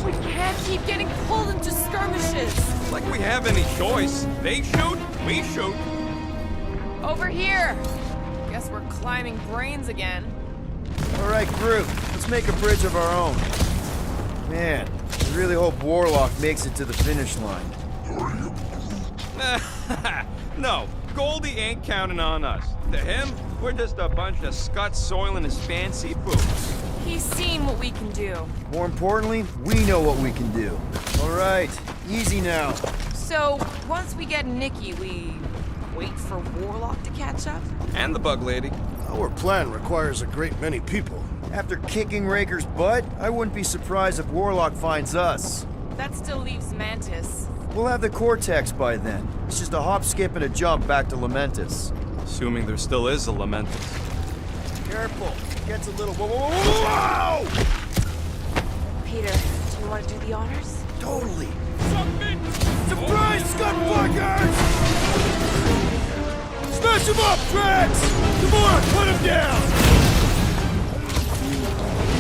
We can't keep getting pulled into skirmishes. Like we have any choice. They shoot, we shoot. Over here. Guess we're climbing brains again. All right, Groot, let's make a bridge of our own. Man, I really hope Warlock makes it to the finish line. No, Goldie ain't counting on us. To him, we're just a bunch of scuts soiling his fancy boots. He's seen what we can do. More importantly, we know what we can do. All right, easy now. So, once we get Nikki, we wait for Warlock to catch up? And the bug lady. Our plan requires a great many people. After kicking Raker's butt, I wouldn't be surprised if Warlock finds us. That still leaves Mantis. We'll have the Cortex by then. It's just a hop, skip, and a jump back to Lamentus. Assuming there still is a Lamentus. Careful. It gets a little... Whoa, whoa, whoa, whoa! Peter, do you want to do the honors? Totally. Surprise, scumfuckers! Smash him up, Drax! Come on, put him down!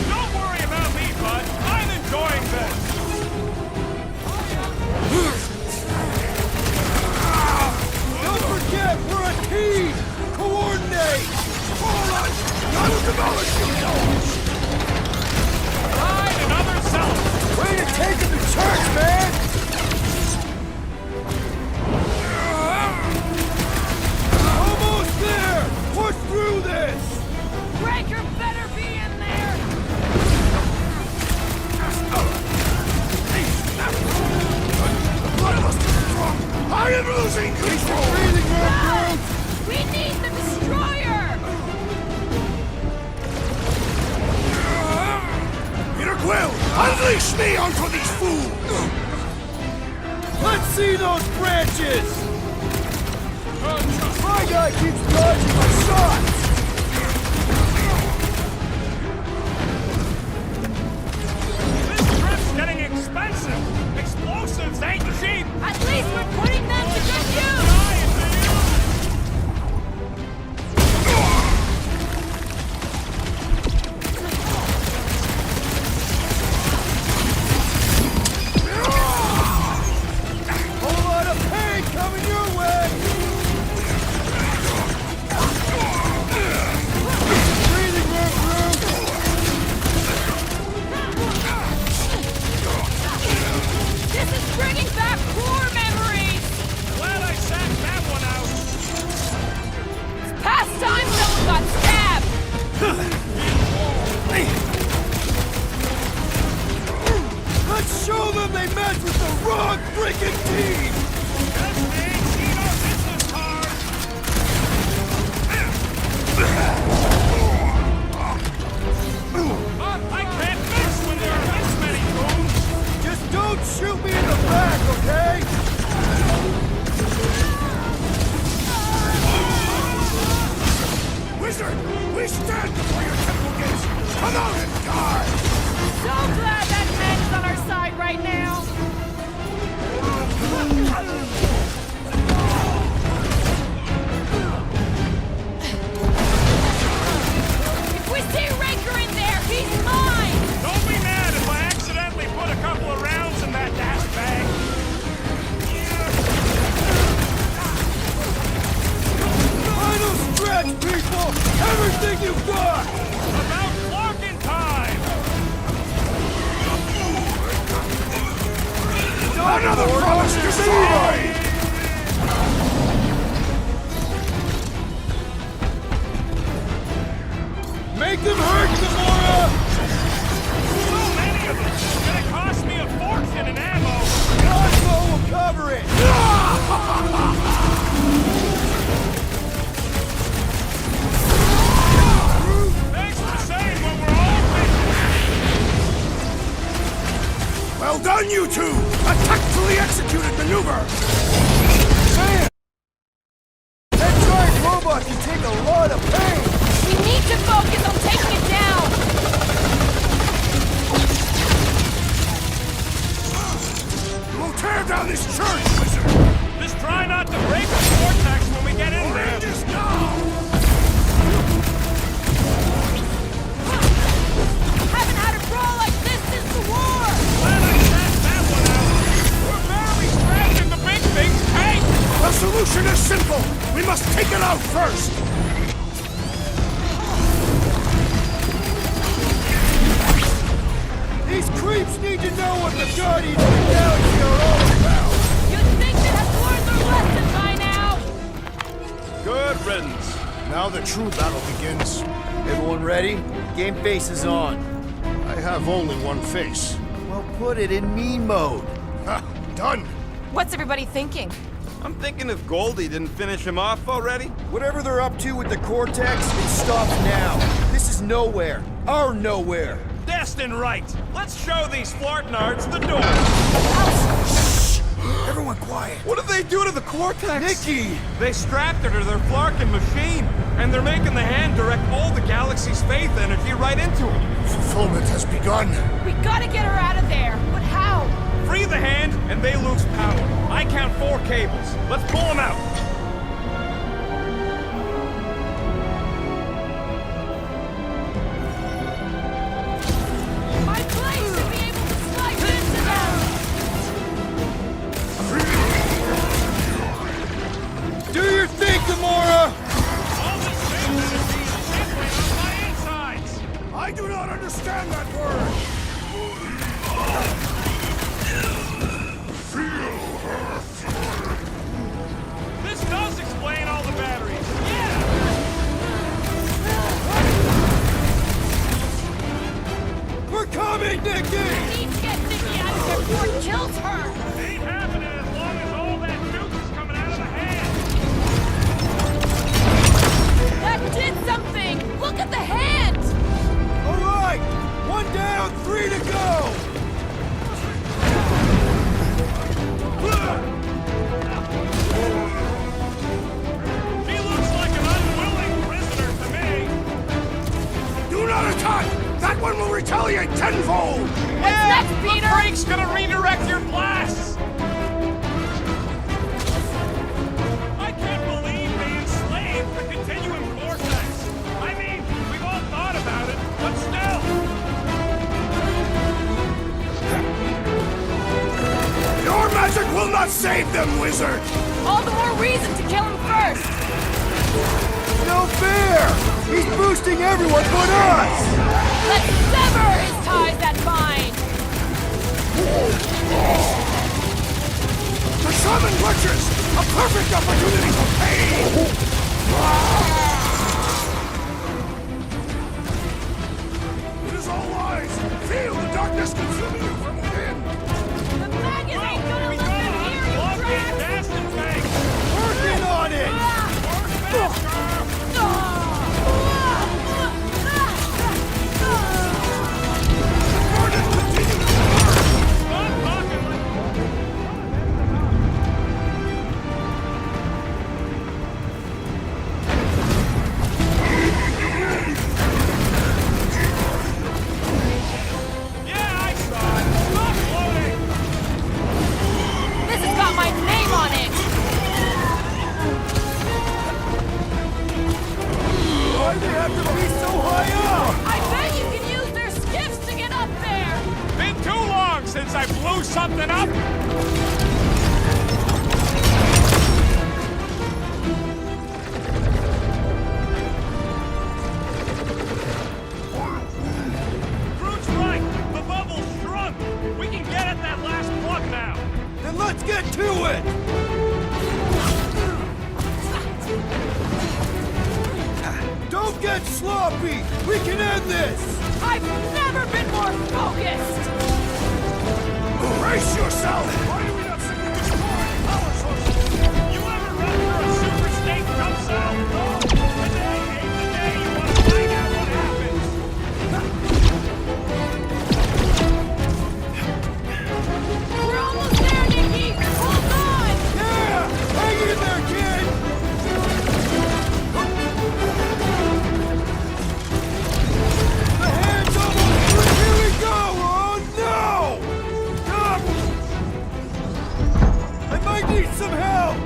Don't worry about me, bud. I'm enjoying this. Don't forget, we're a team! Coordinate! Alright! I will demolish you! Ride another cell. Way to take him to church, man! Almost there! Push through this! Breaker better be in there! I am losing control! Breathing room, Groot! We need the destroyer! Peter Quill, unleash me onto these fools! Let's see those branches! My guy keeps dodging my shots! This trip's getting expensive. Explosives ain't cheap. At least we're putting them to good use! Whole lot of pain coming your way! Breathing room, Groot! This is bringing back core memories! Glad I sat that one out. It's past time someone got stabbed! Let's show them they match with the wrong freaking team! Guess they ain't seen our business card. I can't miss when there are this many goons. Just don't shoot me in the back, okay? Wizard, we stand before your temple gates! Come out and die! So glad that man is on our side right now! If we see Raker in there, he's mine! Don't be mad if I accidentally put a couple of rounds in that dash bag. Final stretch, people! Everything you've got! About clocking time. Another promise destroyed! Make them hurt, Gamora! So many of them. It's gonna cost me a fortune in ammo. Cosmo will cover it! Thanks for saying when we're all finished. Well done, you two! A tactfully executed maneuver! Man! That giant robot can take a lot of pain! We need to focus on taking it down! We'll tear down this church, wizard! Just try not to break the vortex when we get in there. Rangers now! Haven't had a brawl like this since the war! Glad I sat that one out. We're barely scratching the big thing's tank. The solution is simple! We must take it out first! These creeps need to know what the Guardians of the Galaxy are all about! You'd think they'd have learned their lesson by now! Good riddance. Now the true battle begins. Everyone ready? Game face is on. I have only one face. Well, put it in me mode. Ha! Done! What's everybody thinking? I'm thinking if Goldie didn't finish him off already. Whatever they're up to with the Cortex, it stops now. This is nowhere. Our nowhere. Destined right. Let's show these Flartnards the door. Shh! Everyone quiet. What did they do to the Cortex? Nikki! They strapped her to their Flarkin machine, and they're making the hand direct all the galaxy's faith energy right into it. Fulfillment has begun. We gotta get her out of there, but how? Free the hand, and they lose power. I count 4 cables. Let's pull them out. My blade should be able to slice into them! Do your thing, Gamora! All this faith energy is simply on my insides! I do not understand that word. This does explain all the batteries. Yeah! We're coming, Nikki! We need to get Nikki out of here before it kills her! Ain't happening as long as all that juice is coming out of the hand. That did something! Look at the hand! All right! 1 down, 3 to go! He looks like an unwilling prisoner to me. Do not attack! That one will retaliate tenfold! What's next, Peter? The freak's gonna redirect your blasts! I can't believe they enslaved the continuum vortex. I mean, we've all thought about it, but still. Your magic will not save them, wizard! All the more reason to kill him first! No fair! He's boosting everyone but us! Let's sever his ties that bind! The shaman glitches! A perfect opportunity for pain! It is all lies! Feel the darkness consuming you from within! The maggot ain't gonna let them hear you, Drax! Working on it! This has got my name on it! Why do they have to be so high up? I bet you can use their skiffs to get up there! Been too long since I blew something up! Groot's right! The bubble shrunk! We can get at that last plug now! Then let's get to it! Don't get sloppy! We can end this! I've never been more focused! Brace yourself! Why do we not simply destroy power sources? You ever run for a super state jump cell? Today ain't the day you want to find out what happens! We're almost there, Nikki! Hold on! Yeah! Hang in there, kid! The hand's almost through! Here we go! Oh no! I might need some help!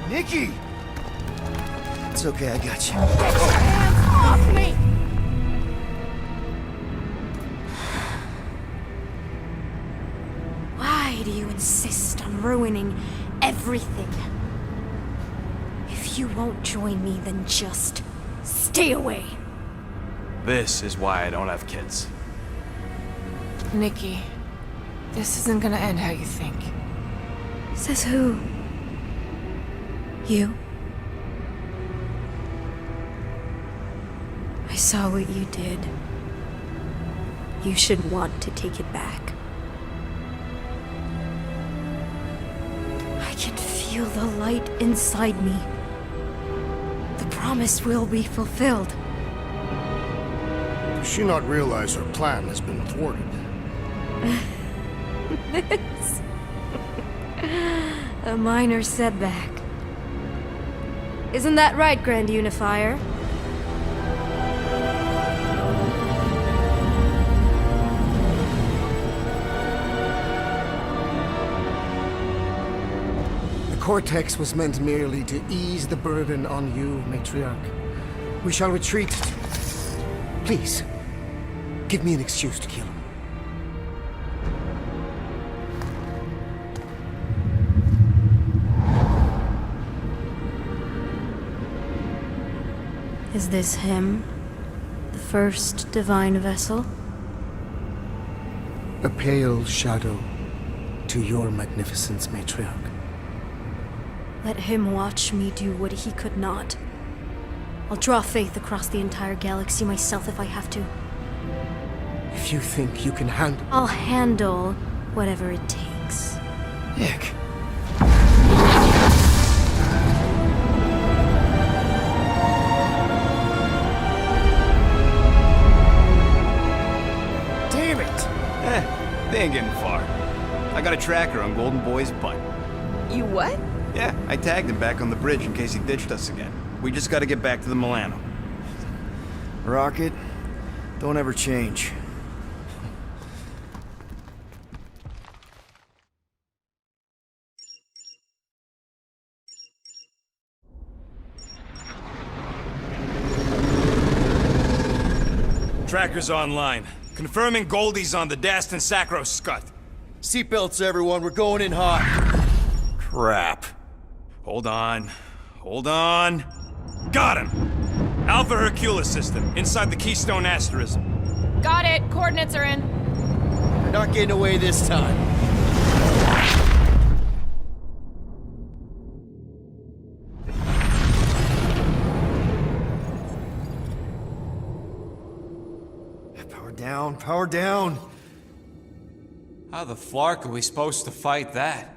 Nikki! It's okay, I got you. Hands off me! Why do you insist on ruining everything? If If you won't join me, then just stay away. This is why I don't have kids. Nikki, this isn't gonna end how you think. Says who? You? I saw what you did. You should want to take it back. I can feel the light inside me. The promise will be fulfilled. Does she not realize her plan has been thwarted? This... a minor setback. Isn't that right, Grand Unifier? The Cortex was meant merely to ease the burden on you, Matriarch. We shall retreat. Please, give me an excuse to kill him. Is this him? The first divine vessel? A pale shadow to your magnificence, Matriarch. Let him watch me do what he could not. I'll draw faith across the entire galaxy myself if I have to. If you think you can handle... I'll handle whatever it takes. Nick. Damn it! They ain't getting far. I got a tracker on Golden Boy's butt. You what? Yeah, I tagged him back on the bridge in case he ditched us again. We just gotta get back to the Milano. Rocket, don't ever change. Tracker's online. Confirming Goldie's on the Dastan Sacro Scut. Seatbelts, everyone. We're going in hot. Crap. Hold on. Hold on. Got him! Alpha Hercules system, inside the Keystone Asterism. Got it. Coordinates are in. You're not getting away this time. Power down, power down. How the flark are we supposed to fight that?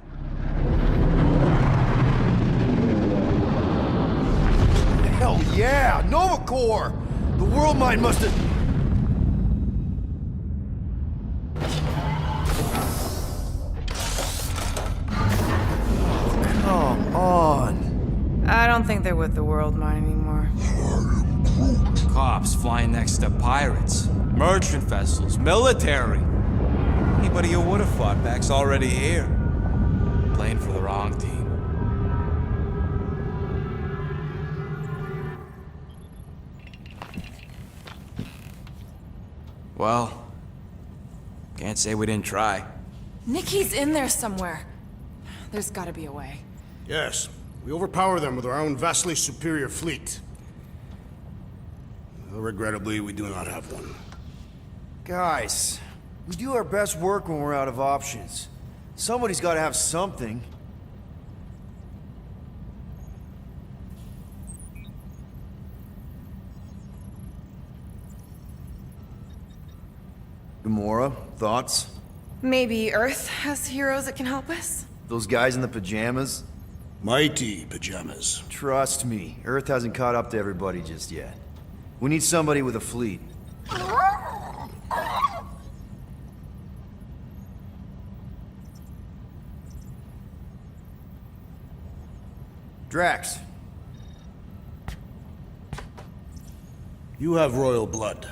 Hell yeah! Nova Corps! The world mine must have... Come on. I don't think they're with the world mine anymore. Cops flying next to pirates, merchant vessels, military. Anybody who would have fought back's already here. Playing for the wrong team. Well, can't say we didn't try. Nikki's in there somewhere. There's gotta be a way. Yes, we overpower them with our own vastly superior fleet. Though regrettably, we do not have one. Guys, we do our best work when we're out of options. Somebody's got to have something. Gamora, thoughts? Maybe Earth has heroes that can help us? Those guys in the pajamas? Mighty pajamas. Trust me, Earth hasn't caught up to everybody just yet. We need somebody with a fleet. Drax. You have royal blood.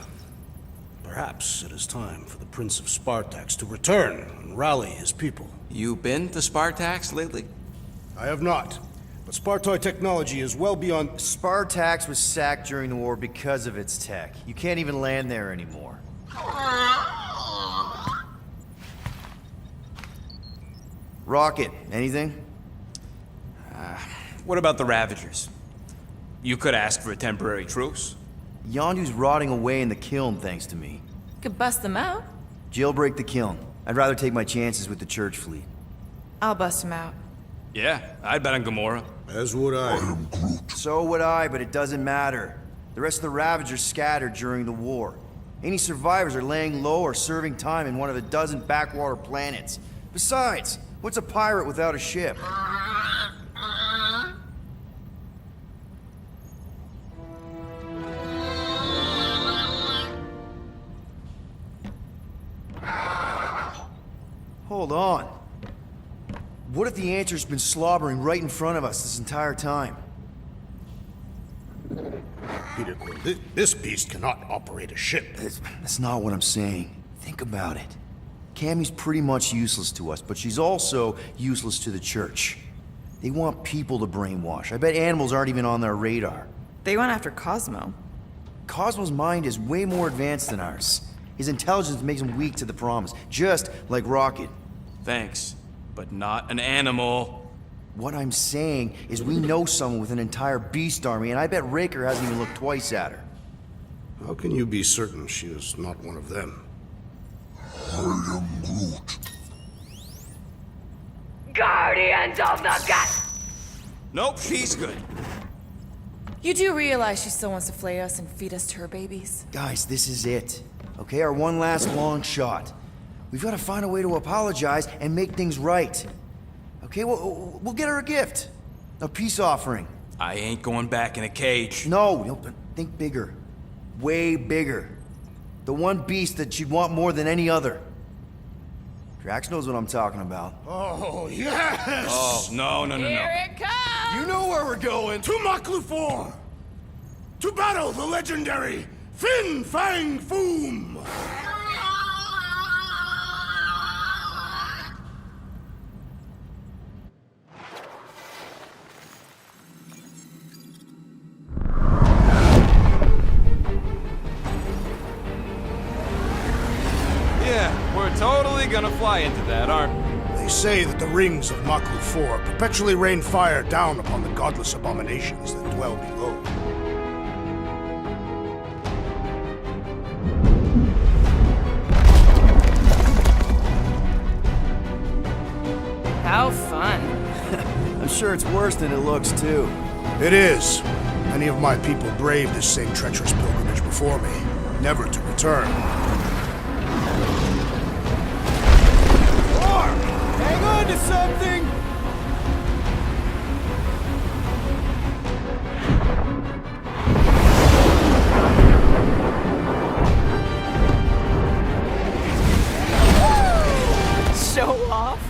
Perhaps it is time for the Prince of Spartax to return and rally his people. You been to Spartax lately? I have not. But Spartoid technology is well beyond... Spartax was sacked during the war because of its tech. You can't even land there anymore. Rocket, anything? What about the Ravagers? You could ask for a temporary truce. Yondu's rotting away in the kiln thanks to me. Could bust them out. Jailbreak the kiln. I'd rather take my chances with the church fleet. I'll bust them out. Yeah, I'd bet on Gamora. As would I. So would I, but it doesn't matter. The rest of the Ravagers scattered during the war. Any survivors are laying low or serving time in one of a dozen backwater planets. Besides, what's a pirate without a ship? Hold on. What if the answer's been slobbering right in front of us this entire time? Peter Quill, this beast cannot operate a ship. That's not what I'm saying. Think about it. Cammy's pretty much useless to us, but she's also useless to the church. They want people to brainwash. I bet animals aren't even on their radar. They went after Cosmo. Cosmo's mind is way more advanced than ours. His intelligence makes him weak to the promise, just like Rocket. Thanks, but not an animal. What I'm saying is we know someone with an entire beast army, and I bet Raker hasn't even looked twice at her. How can you be certain she is not one of them? I am Groot. Guardians of the Gut! Nope, she's good. You do realize she still wants to flay us and feed us to her babies? Guys, this is it. Okay, our one last long shot. We've got to find a way to apologize and make things right. Okay, we'll get her a gift. A peace offering. I ain't going back in a cage. No, think bigger. Way bigger. The one beast that she'd want more than any other. Drax knows what I'm talking about. Oh, yes! Oh, no. Here it comes! You know where we're going! To Maklufor! To battle the legendary Fin Fang Foom! Yeah, we're totally gonna fly into that, aren't we? They say that the rings of Maklufor perpetually rain fire down upon the godless abominations that dwell below. How fun. I'm sure it's worse than it looks, too. It is. Many of my people braved this same treacherous pilgrimage before me, never to return. Hang on to something! Show off.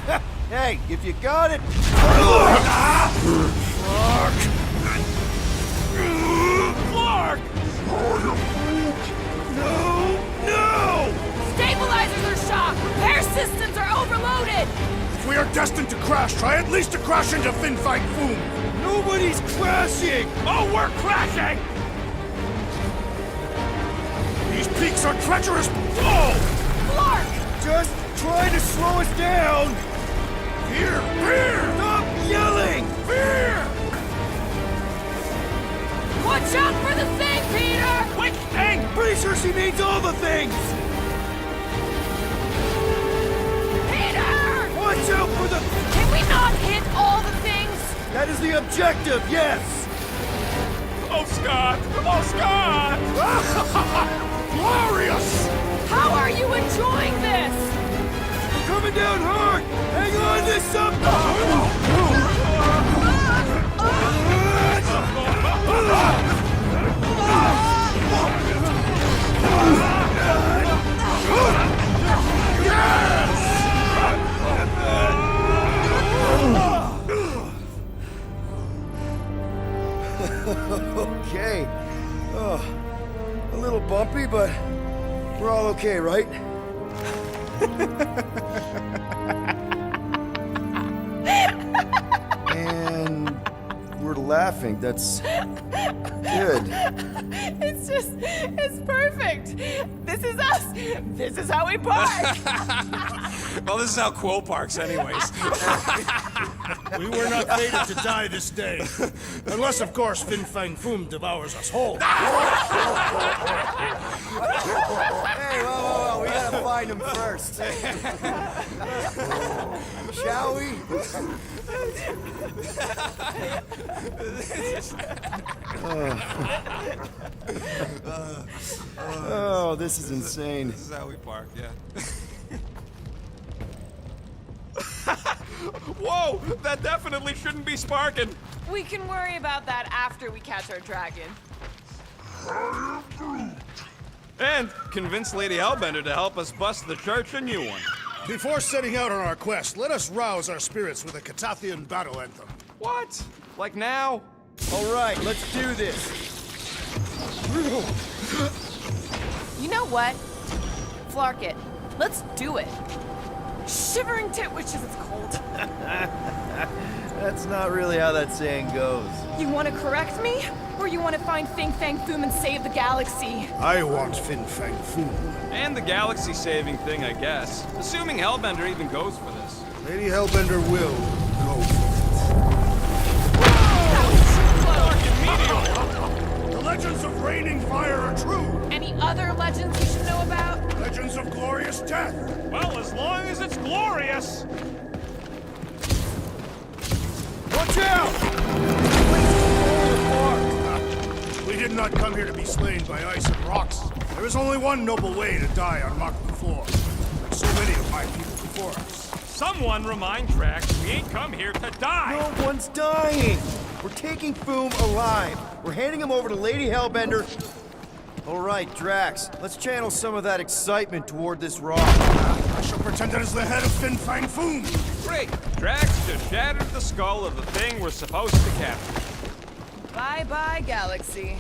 Hey, if you got it... Clark! No! Stabilizers are shot. Repair systems are overloaded. If we are destined to crash, try at least to crash into Fin Fang Foom! Nobody's crashing! Oh, we're crashing! These peaks are treacherous! Whoa! Clark! Just try to slow us down! Fear! Fear! Stop yelling! Fear! Watch out for the thing, Peter! Which thing? Pretty sure she means all the things! Peter! Watch out for the... Can we not hit all the things? That is the objective, yes! Oh, Scott! Oh, Scott! Glorious! How are you enjoying this? Coming down hard! Hang on to Okay. Oh, a little bumpy, but we're all okay, right? And we're laughing. That's good. It's perfect. This is us. This is how we park. Well, this is how Quill parks, anyways. We were not fated to die this day. Unless, of course, Fin Fang Foom devours us whole. Hey, whoa. We gotta find him first. Shall we? Oh, this is insane. This is how we park, yeah. Whoa! That definitely shouldn't be sparking. We can worry about that after we catch our dragon. And convince Lady Hellbender to help us bust the church a new one. Before setting out on our quest, let us rouse our spirits with a Catathian battle anthem. What? Like now? All right, let's do this. You know what? Flark it. Let's do it. Shivering tit wishes it's cold. That's not really how that saying goes. You want to correct me? Or you want to find Fin Fang Foom and save the galaxy? I want Fin Fang Foom. And the galaxy-saving thing, I guess. Assuming Hellbender even goes for this. Lady Hellbender will go for it. The legends of raining fire are true. Any other legends we should know about? Legends of glorious death. Well, as long as it's glorious. Watch out! We did not come here to be slain by ice and rocks. There is only one noble way to die on Mach 4. Like so many of my people before us. Someone remind Drax we ain't come here to die. No one's dying. We're taking Foom alive. We're handing him over to Lady Hellbender. All right, Drax, let's channel some of that excitement toward this rock. I shall pretend it is the head of Fin Fang Foom. Great! Drax just shattered the skull of the thing we're supposed to capture. Bye-bye, galaxy.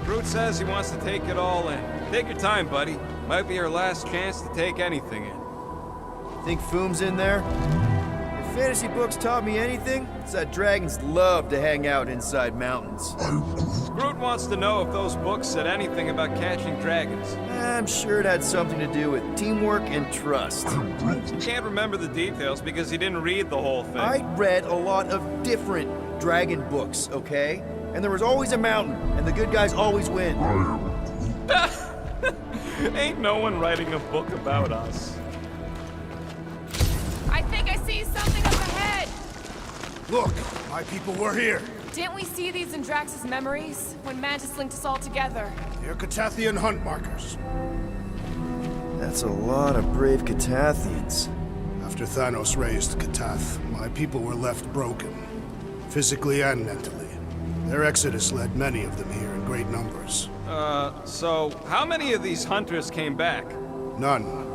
Groot says he wants to take it all in. Take your time, buddy. Might be our last chance to take anything in. Think Foom's in there? If fantasy books taught me anything, it's that dragons love to hang out inside mountains. Groot wants to know if those books said anything about catching dragons. I'm sure it had something to do with teamwork and trust. He can't remember the details because he didn't read the whole thing. I read a lot of different dragon books, okay? And there was always a mountain, and the good guys always win. Ain't no one writing a book about us. I think I see something up ahead. Look, my people were here. Didn't we see these in Drax's memories when Mantis linked us all together? They're Catathian hunt markers. That's a lot of brave Catathians. After Thanos raised Catath, my people were left broken, physically and mentally. Their exodus led many of them here in great numbers. So how many of these hunters came back? None.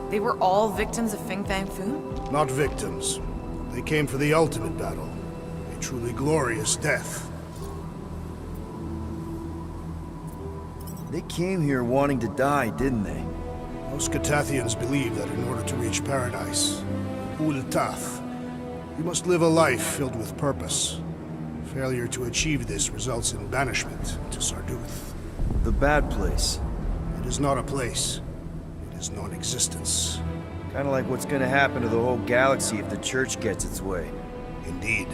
They were all victims of Fin Fang Foom? Not victims. They came for the ultimate battle. A truly glorious death. They came here wanting to die, didn't they? Most Catathians believe that in order to reach paradise, Ul-Tath, you must live a life filled with purpose. Failure to achieve this results in banishment to Sarduth. The bad place. It is not a place. It is non-existence. Kinda like what's gonna happen to the whole galaxy if the church gets its way. Indeed.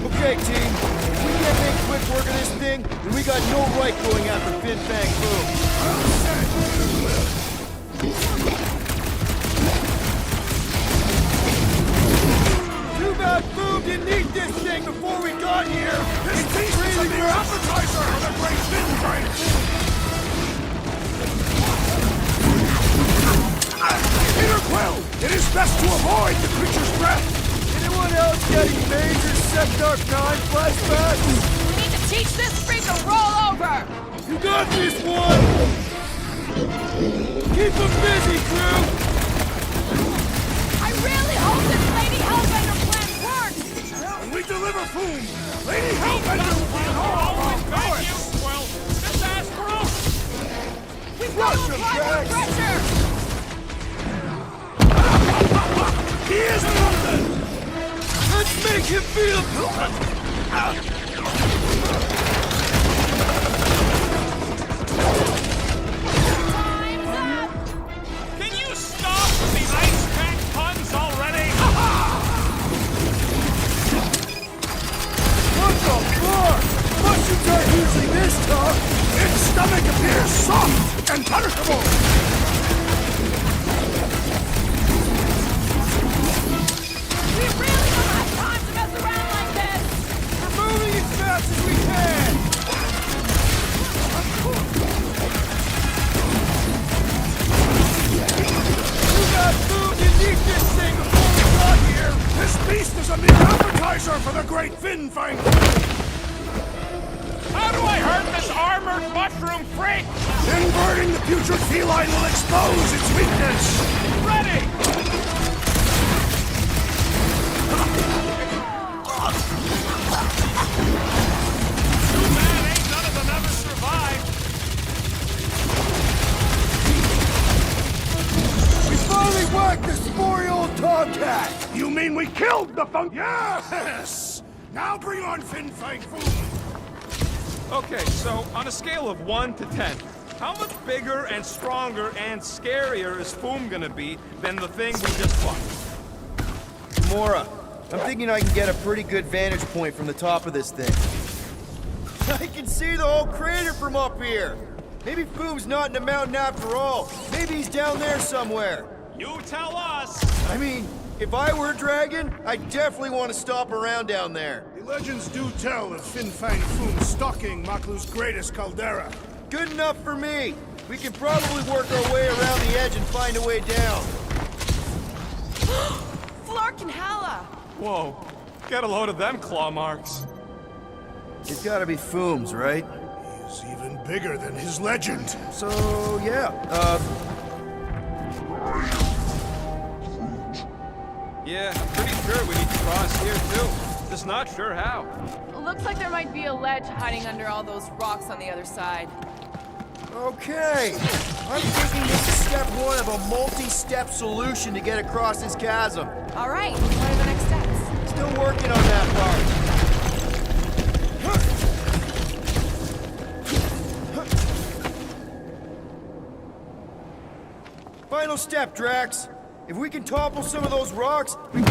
Okay, team. If we can't make quick work of this thing, then we got no right going after Fin Fang Foom. Too bad Foom didn't eat this thing before we got here. This feast is a mere appetizer for the great Fin Giant! Peter Quill, it is best to avoid the creature's breath. Anyone else getting major Sector 9 flashbacks? We need to teach this freak to roll over! You got this one! Keep them busy, crew! I really hope this Lady Hellbender plan works! When we deliver deliver food! Lady Hellbender will be in all of our prowess! Well, this ass broke! We've got to apply more pressure! He is something! Let's make him feel good! Time's up! Can you stop with the ice pack puns already? What the fuck? Mushrooms aren't usually this tough! Its stomach appears soft and punishable! We really don't have time to mess around like this! We're moving as fast as we can! You got food to eat this thing before we got here! This beast is a mere appetizer for the great Fin-Fang! How do I hurt this armored mushroom freak? Inverting the putrid feline will expose its weakness! Ready! Too bad ain't none of them ever survived. We finally whacked the spory old tomcat! You mean we killed the funk? Yes! Now bring on Fin-Fang food! Okay, so on a scale of 1 to 10, how much bigger and stronger and scarier is Foom gonna be than the thing we just fought? Mora, I'm thinking I can get a pretty good vantage point from the top of this thing. I can see the whole crater from up here! Maybe Foom's not in the mountain after all. Maybe he's down there somewhere. You tell us! I mean, if I were a dragon, I'd definitely want to stop around down there. The legends do tell of Fin-Fang Foom stalking Maklu's greatest caldera. Good enough for me. We can probably work our way around the edge and find a way down. Flark and Hala! Whoa, get a load of them claw marks. It's gotta be Foom's, right? He's even bigger than his legend. So, yeah, Yeah, I'm pretty sure we need to cross here, too. Just not sure how. Looks like there might be a ledge hiding under all those rocks on the other side. okay. I'm thinking this is step one of a multi-step solution to get across this chasm. All right, what are the next steps? Still working on that part. Final step, Drax. If we can topple some of those rocks, we...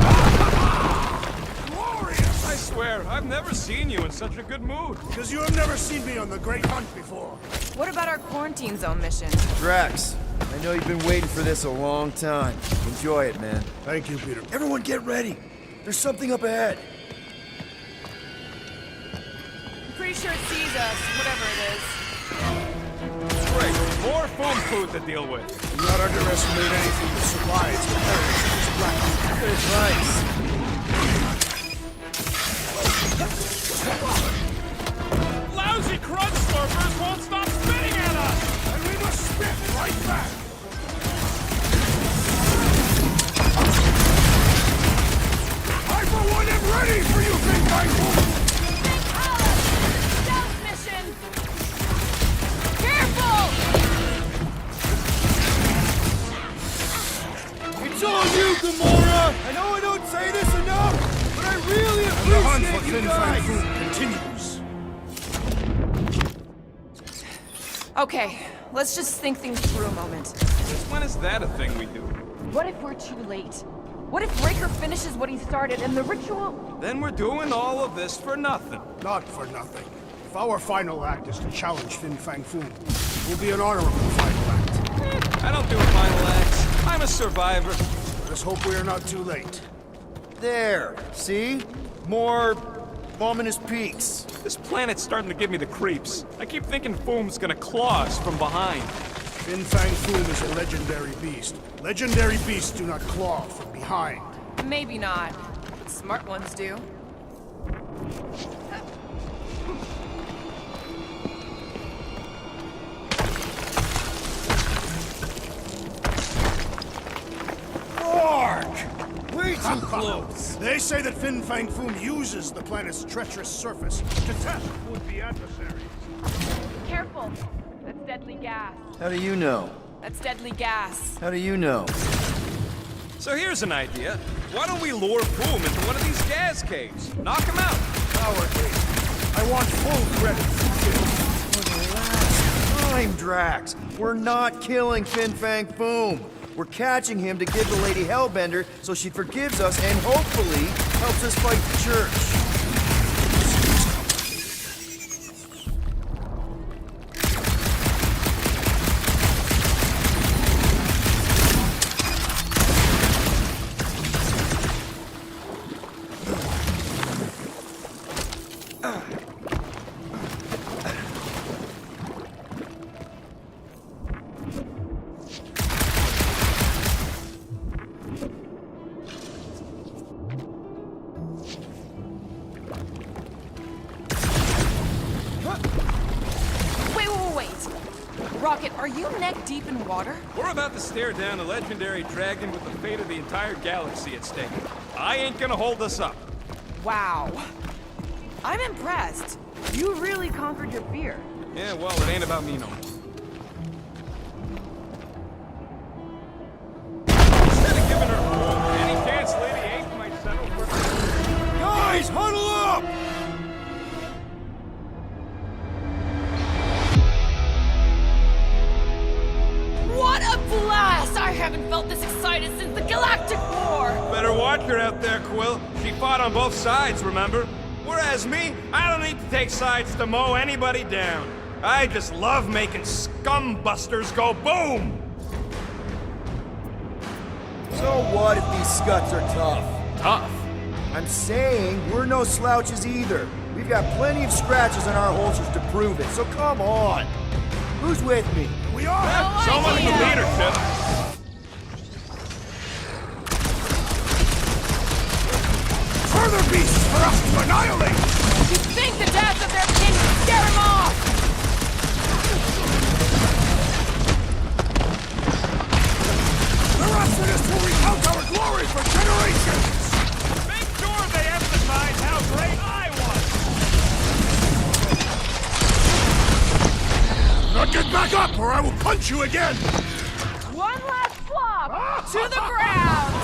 Glorious! I swear, I've never seen you in such a good mood. Because you have never seen me on the Great Hunt before. What about our quarantine zone mission? Drax, I know you've been waiting for this a long time. Enjoy it, man. Thank you, Peter. Everyone get ready. There's something up ahead. I'm pretty sure it sees us, whatever it is. Great, more foam food to deal with. Do not underestimate anything that survives the perish of this black. There's rice. Lousy crunch slurpers won't stop spitting at us! And we must spit right back! I, for one, am ready for you, Big Bang Boom! Big Hala! Stealth mission! Careful! It's all you, Gamora! I know I don't say this enough, but I really And the hunt for appreciate you Fin-Fang guys! Foom continues. Okay, let's just think things through a moment. Since when is that a thing we do? What if we're too late? What if Raker finishes what he started and the ritual... Then we're doing all of this for nothing. Not for nothing. If our final act is to challenge Fin-Fang Foom, it will be an honorable final act. I don't do final acts. I'm a survivor. Let us hope we are not too late. There, see? More ominous peaks. This planet's starting to give me the creeps. I keep thinking Foom's gonna claw us from behind. Fin-Fang Foom is a legendary beast. Legendary beasts do not claw from behind. Maybe not. But smart ones do. Mark! Wait too close. They say that Fin Fang Foom uses the planet's treacherous surface to test would-be adversaries. Careful. That's deadly gas. How do you know? That's deadly gas. How do you know? So here's an idea. Why don't we lure Boom into one of these gas caves? Knock him out. Cowardly. I want full credit for For the last time, Drax. We're not killing Fin Fang Foom. We're catching him to give the Lady Hellbender so she forgives us and hopefully helps us fight the Church. Rocket, are you neck deep in water? We're about to stare down a legendary dragon with the fate of the entire galaxy at stake. I ain't gonna hold us up. Wow. I'm impressed. You really conquered your fear. Yeah, well, it ain't about me no more. Instead of giving her any chance Lady Ape might settle for... Guys, huddle up! What a blast! I haven't felt this excited since the Galactic War! Better watch her out there, Quill. She fought on both sides, remember? Whereas me, I don't need to take sides to mow anybody down. I just love making scumbusters go boom! So what if these scuts are tough? Tough? I'm saying we're no slouches either. We've got plenty of scratches on our holsters to prove it, so come on. Who's with me? We are! Someone in the leadership. Further beasts for us to annihilate! You think the death of their king would scare him off? The rest of us will recount our glory for generations! Make sure they emphasize how great I was! Now get back up or I will punch you again! One last flop to the ground!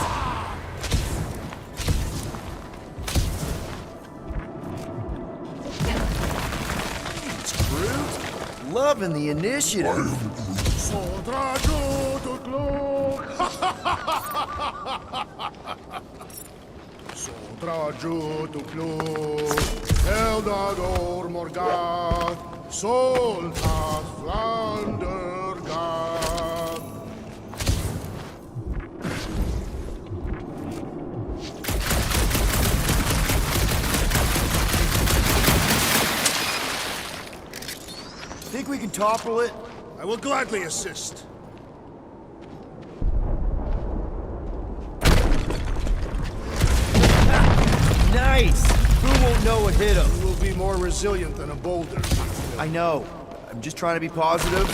Groot? Loving the initiative. Sodraju tukluk, Eldador Morgath, Soltas Flandergath. Think we can topple it? I will gladly assist. Nice! Who won't know what hit him? You will be more resilient than a boulder. I know. I'm just trying to be positive.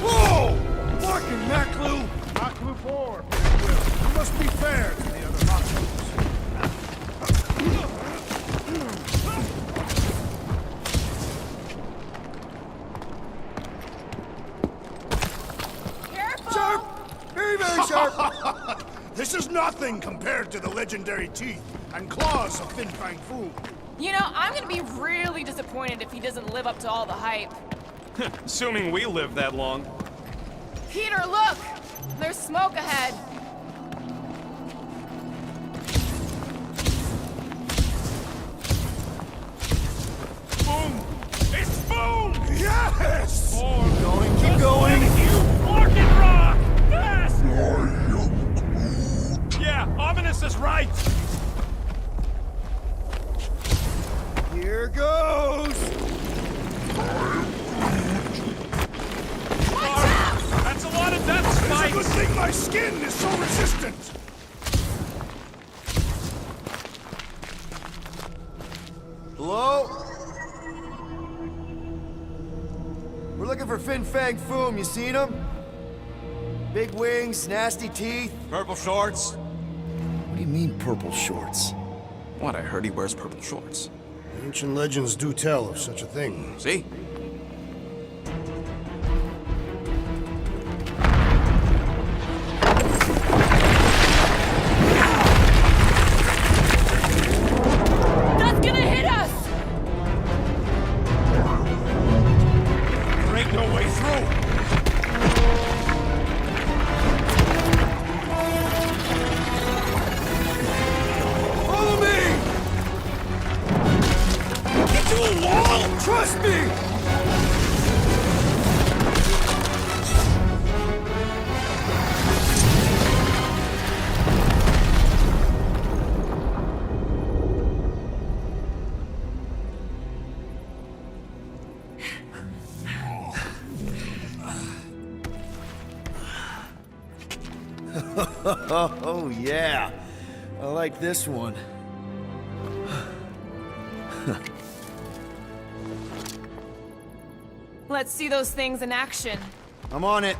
Whoa! Fucking Maklu! Maklu 4. You must be fair to the other Maklus. Careful! Sharp! Very, very sharp! This is nothing compared to the legendary teeth and claws of Fin Fang Foom. You know, I'm gonna be really disappointed if he doesn't live up to all the hype. Assuming we live that long. Peter, look! There's smoke ahead. Boom! It's boom! Yes! Keep going! You fucking rock! Yes! Yeah, Ominous is right! Here goes! That's a lot of death It's a spikes! good thing my skin is so resistant! Hello? We're looking for Fin Fang Foom. You seen him? Big wings, nasty teeth. Purple shorts. What do you mean, purple shorts? What, I heard he wears purple shorts. Ancient legends do tell of such a thing. See? That's gonna hit us! There ain't no way through. Follow me! Get to a wall! Trust me! Oh, yeah. I like this one. Let's see those things in action. I'm on it.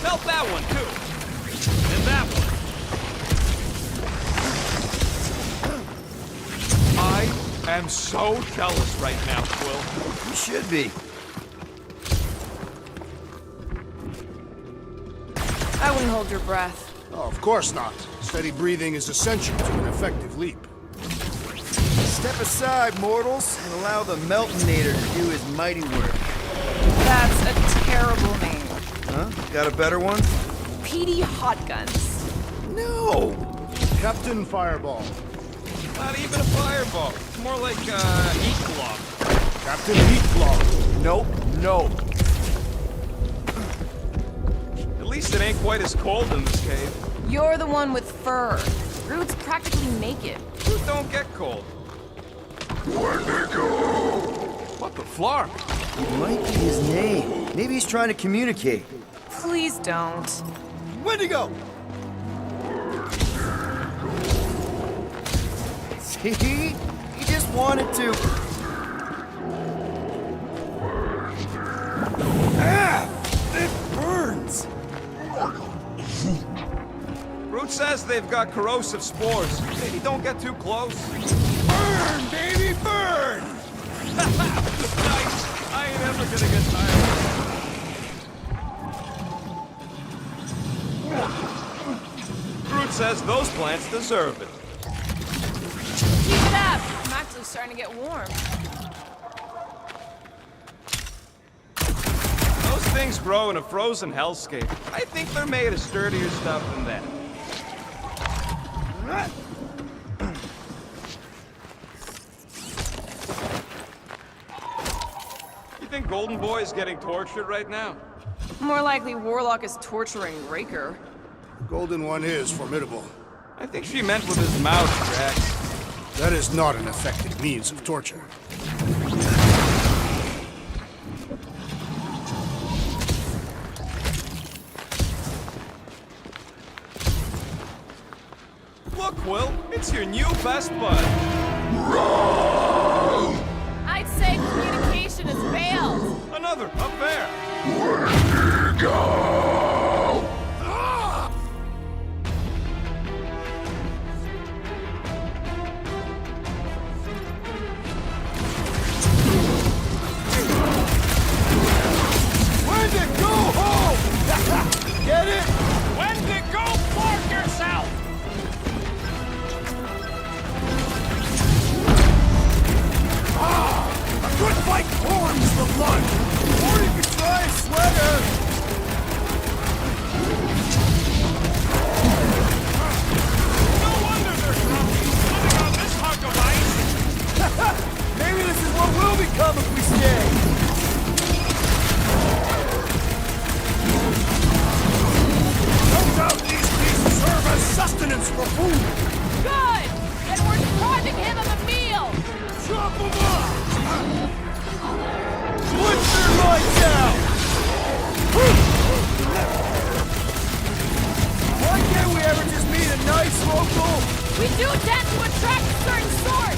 Help that one, too. And that one. I am so jealous right now, Quill. You should be. I wouldn't hold your breath. Oh, of course not. Steady breathing is essential to an effective leap. Step aside, mortals, and allow the Meltonator to do his mighty work. That's a terrible name. Huh? Got a better one? Petey Hotguns. No! Captain Fireball. Not even a fireball. More like, heat glove. Captain Heatclaw. Nope, no. At least it ain't quite as cold in this cave. You're the one with fur. Groot's practically naked. Who don't get cold? Where'd they go? What the flark? It might be his name. Maybe he's trying to communicate. Please don't. Wendigo! See? He just wanted to. Ah! It burns! Groot says they've got corrosive spores. Maybe don't get too close. Burn, baby, burn! Nice! I ain't ever gonna get tired. Groot says those plants deserve it. Keep it up. I'm actually starting to get warm. Those things grow in a frozen hellscape. I think they're made of sturdier stuff than that. You think Golden Boy is getting tortured right now? More likely Warlock is torturing Raker. Golden One is formidable. I think she meant with his mouth, Drax. That is not an effective means of torture. Look, Will, it's your new best bud. I'd say communication has failed. Another, up there. Where'd they go? Wendigo home! Get it? Wendigo, park yourself! A good fight warms the blood! Or you could try a sweater! No wonder they're grumpy, living on this hunk of ice! Maybe this is what will become if we stay! No doubt these beasts serve as sustenance for food! Good! And we're depriving him of a meal! Chop them up! Put their lights out! Why can't we ever just meet a nice local? We do tend to attract a certain sort!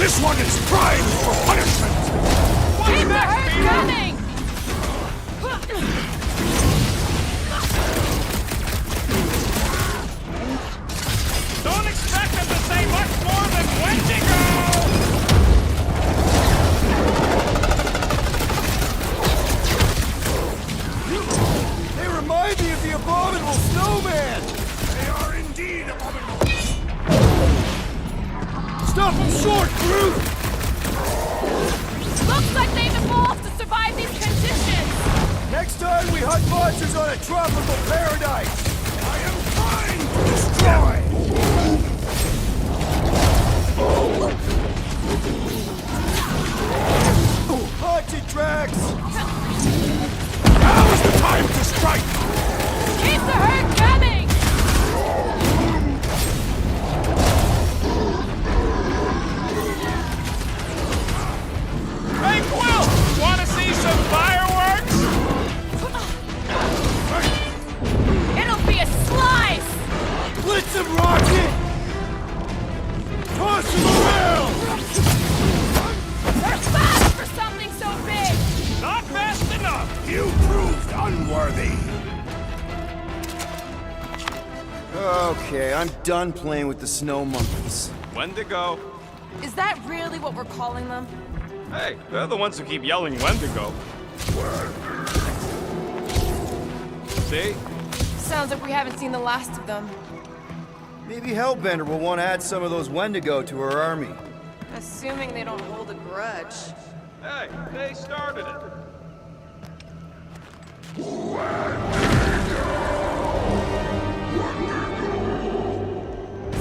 This one is primed for punishment! Keep the herd coming! Don't expect them to say much more than Wendigo! They remind me of the abominable snowman! They are indeed abominable! Stop them short, brute! Looks like they've evolved to survive these conditions! Next time we hunt monsters on a tropical paradise! I am trying to destroy! Haunted tracks! Now is the time to strike! Keep the herd coming! Hey, Quill! Wanna see some fireworks? It'll be a slice! Blitz him, Rocket! Toss him around! They're fast for something so big! Not fast enough! You proved unworthy! Okay, I'm done playing with the snow monkeys. Wendigo. Is that really what we're calling them? Hey, they're the ones who keep yelling Wendigo. See? Sounds like we haven't seen the last of them. Maybe Hellbender will want to add some of those Wendigo to her army. Assuming they don't hold a grudge. Hey, they started it.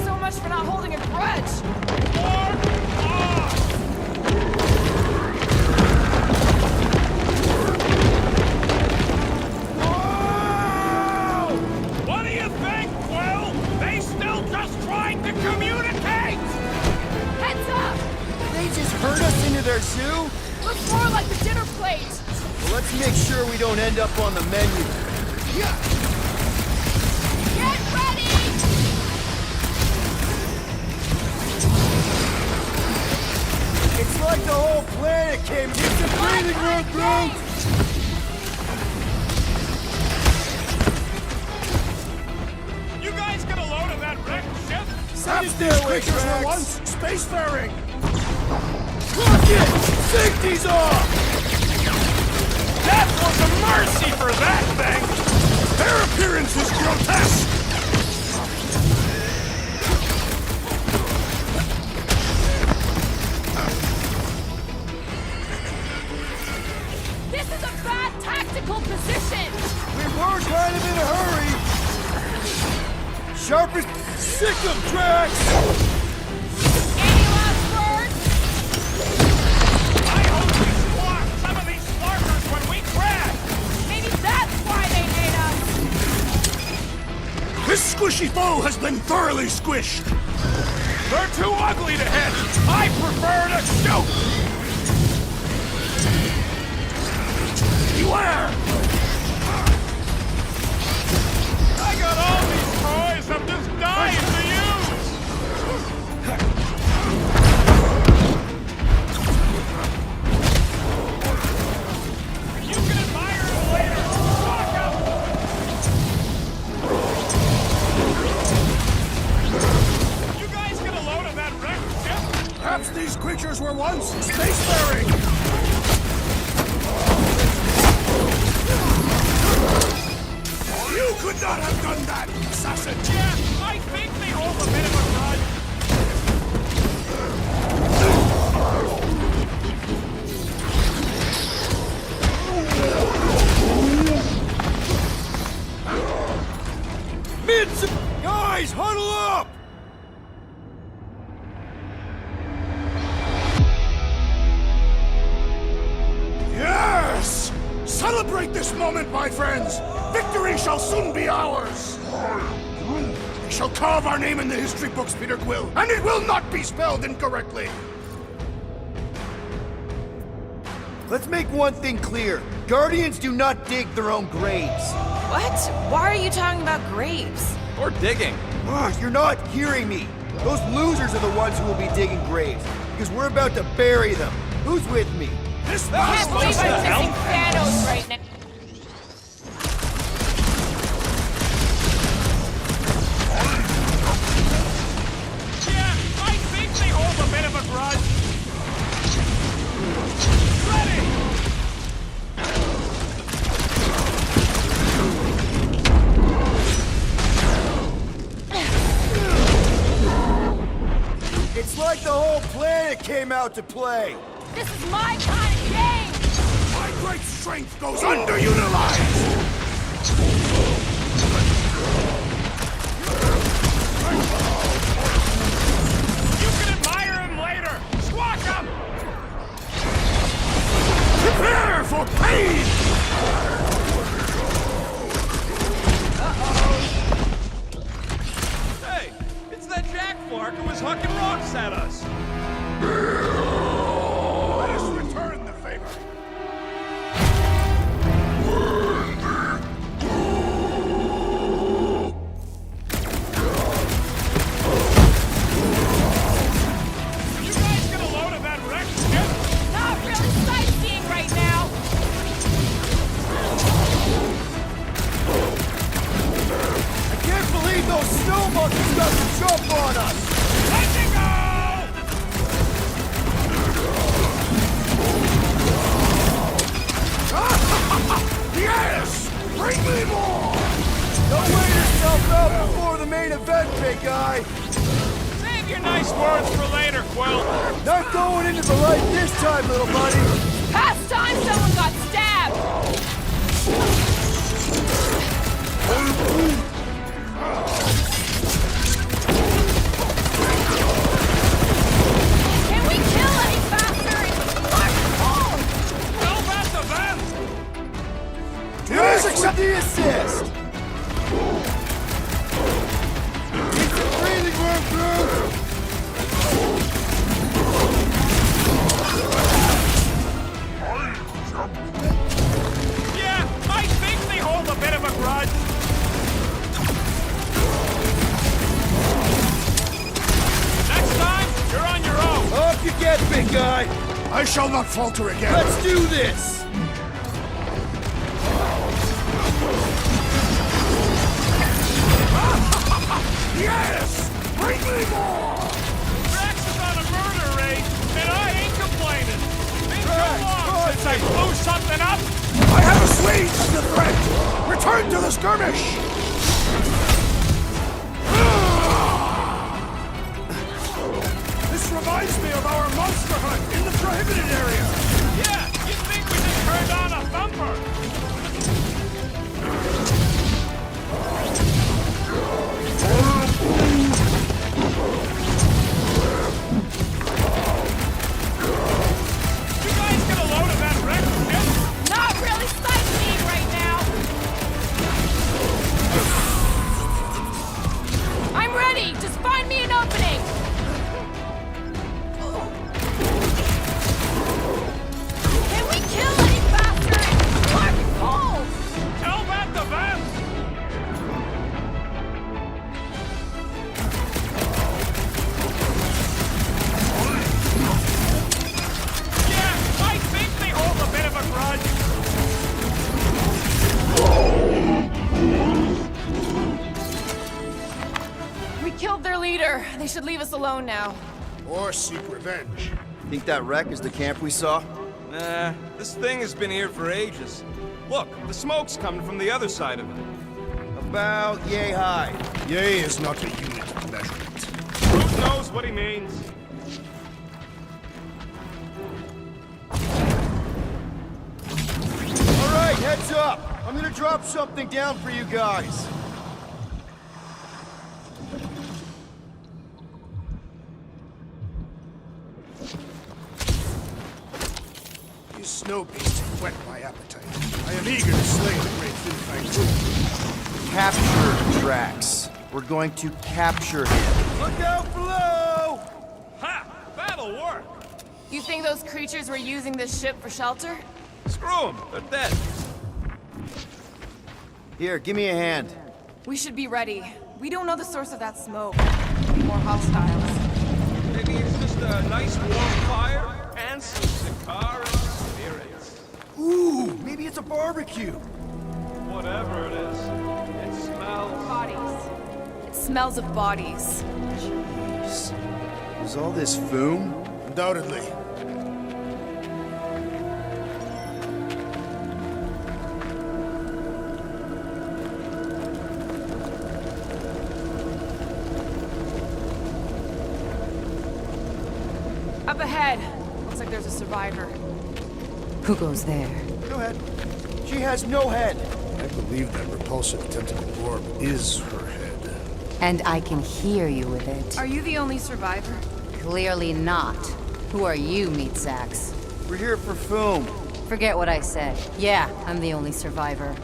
So much for not holding a grudge! What do you think, Quill? They still just trying to communicate! Heads up! They just herd us into their zoo? Looks more like the dinner plate! Well, let's make sure we don't end up on the menu. Get ready! It's like the whole planet came into the breathing room, brute! You guys get a load of that wrecked ship? Perhaps these creatures were once spacefaring! Rocket! Safety's off! That was a mercy for that thing! Their appearance is grotesque! This is a bad tactical position! We were kind of in a hurry! Sharpest sick'em tracks! Any last words? I hope we squash some of these slarkers when we crash! Maybe that's why they hate us! This squishy foe has been thoroughly squished! They're too ugly to hit! I prefer to shoot! Beware! I got all these toys I'm just dying to use! You can admire it later! Fuck up! You guys get a load of that wrecked ship? Perhaps these creatures were once spacefaring! You could not have done that, assassin! Yeah, I think they hold a bit of a grudge. Mids! Guys, huddle up! Yes! Celebrate this moment, my friends! Victory shall soon be ours! We shall carve our name in the history books, Peter Quill, and it will not be spelled incorrectly! Let's make one thing clear. Guardians do not dig their own graves. What? Why are you talking about graves? Or digging. You're not hearing me. Those losers are the ones who will be digging graves. because we're about to bury them. Who's with me? This I was can't believe supposed to I'm help. missing Thanos right now. Yeah, I think they hold a bit of a grudge. Ready! It's like the whole planet came out to play. This is my kind of game! My great strength goes underutilized! You can admire him later. Squawk him! Prepare for pain! Hey, it's that Jack Flark who was hucking rocks at us. Let us return the favor. You guys get a load of that wrecked ship? Not really sightseeing right now! I can't believe those snow monkeys got the jump on us. Let it go! Yes! Bring me more! Don't wear yourself out before the main event, big guy. Save your nice words for later, Quill. Not going into the light this time, little buddy. Past time someone got stabbed! Can we kill any faster? It's hard. Tell that to them! Yes, accept the assist. Need some breathing room, crew. Yeah, I think they hold a bit of a grudge. Next time, you're on your own. Off you get, big guy. I shall not falter again. Let's do this. Yes! Bring me more! Rex is on a murder raid, and I ain't complaining. Been so Rex, long since I blew something up. I have assuaged the threat! Return to the skirmish! This reminds me of our monster hunt in the prohibited area! Yeah, you'd think we just turned on a thumper. You guys get a load of that wrecked ship? Not really sightseeing right now! I'm ready! Just find me an opening! Can we kill any faster? It's fucking cold! Tell that to them! Yeah, I think they hold a bit of a grudge. We killed their leader. They should leave us alone now. Or seek revenge. Think that wreck is the camp we saw? Nah, this thing has been here for ages. Look, the smoke's coming from the other side of it. About yay high. Yea is not a unit of measurement. Who knows what he means? All right, heads up. I'm gonna drop something down for you guys. These snow beasts have whet my appetite. I am eager to slay the great Demi-fiend. Capture Drax. We're going to capture him. Look out below! Ha! That'll work! You think those creatures were using this ship for shelter? Screw them, they're dead. Here, give me a hand. We should be ready. We don't know the source of that smoke. Could be more hostiles. Maybe it's just a nice warm fire, and some Zakar spirits. Ooh, maybe it's a barbecue. Whatever it is, it smells. Bodies. It smells of bodies. Jeez. Is all this foom? Undoubtedly. Up ahead. Looks like there's a survivor. Who goes there? Go ahead. She has no head. I believe that repulsive tentacle orb is her head. And I can hear you with it. Are you the only survivor? Clearly not. Who are you, meat sacks? We're here for foom. Forget what I said. Yeah, I'm the only survivor.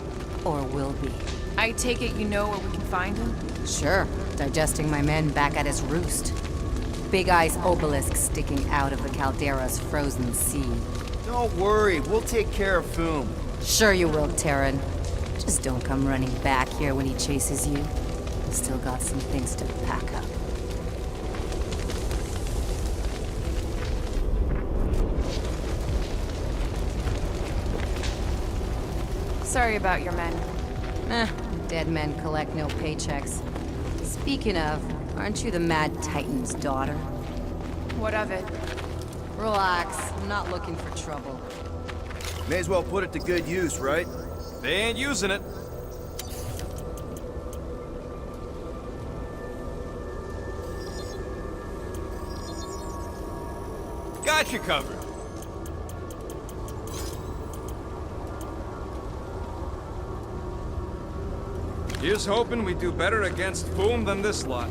Or will be. I take it you know where we can find him? Sure. Digesting my men back at his roost. Big Eye's obelisk sticking out of the Caldera's frozen sea. Don't worry, we'll take care of foom. Sure you will, Terran. Just don't come running back here when he chases you. Still got some things to pack up. Sorry about your men. Dead men collect no paychecks. Speaking of, aren't you the Mad Titan's daughter? What of it? Relax, I'm not looking for trouble. May as well put it to good use, right? They ain't using it. Got you covered. Here's hoping we do better against Boom than this lot.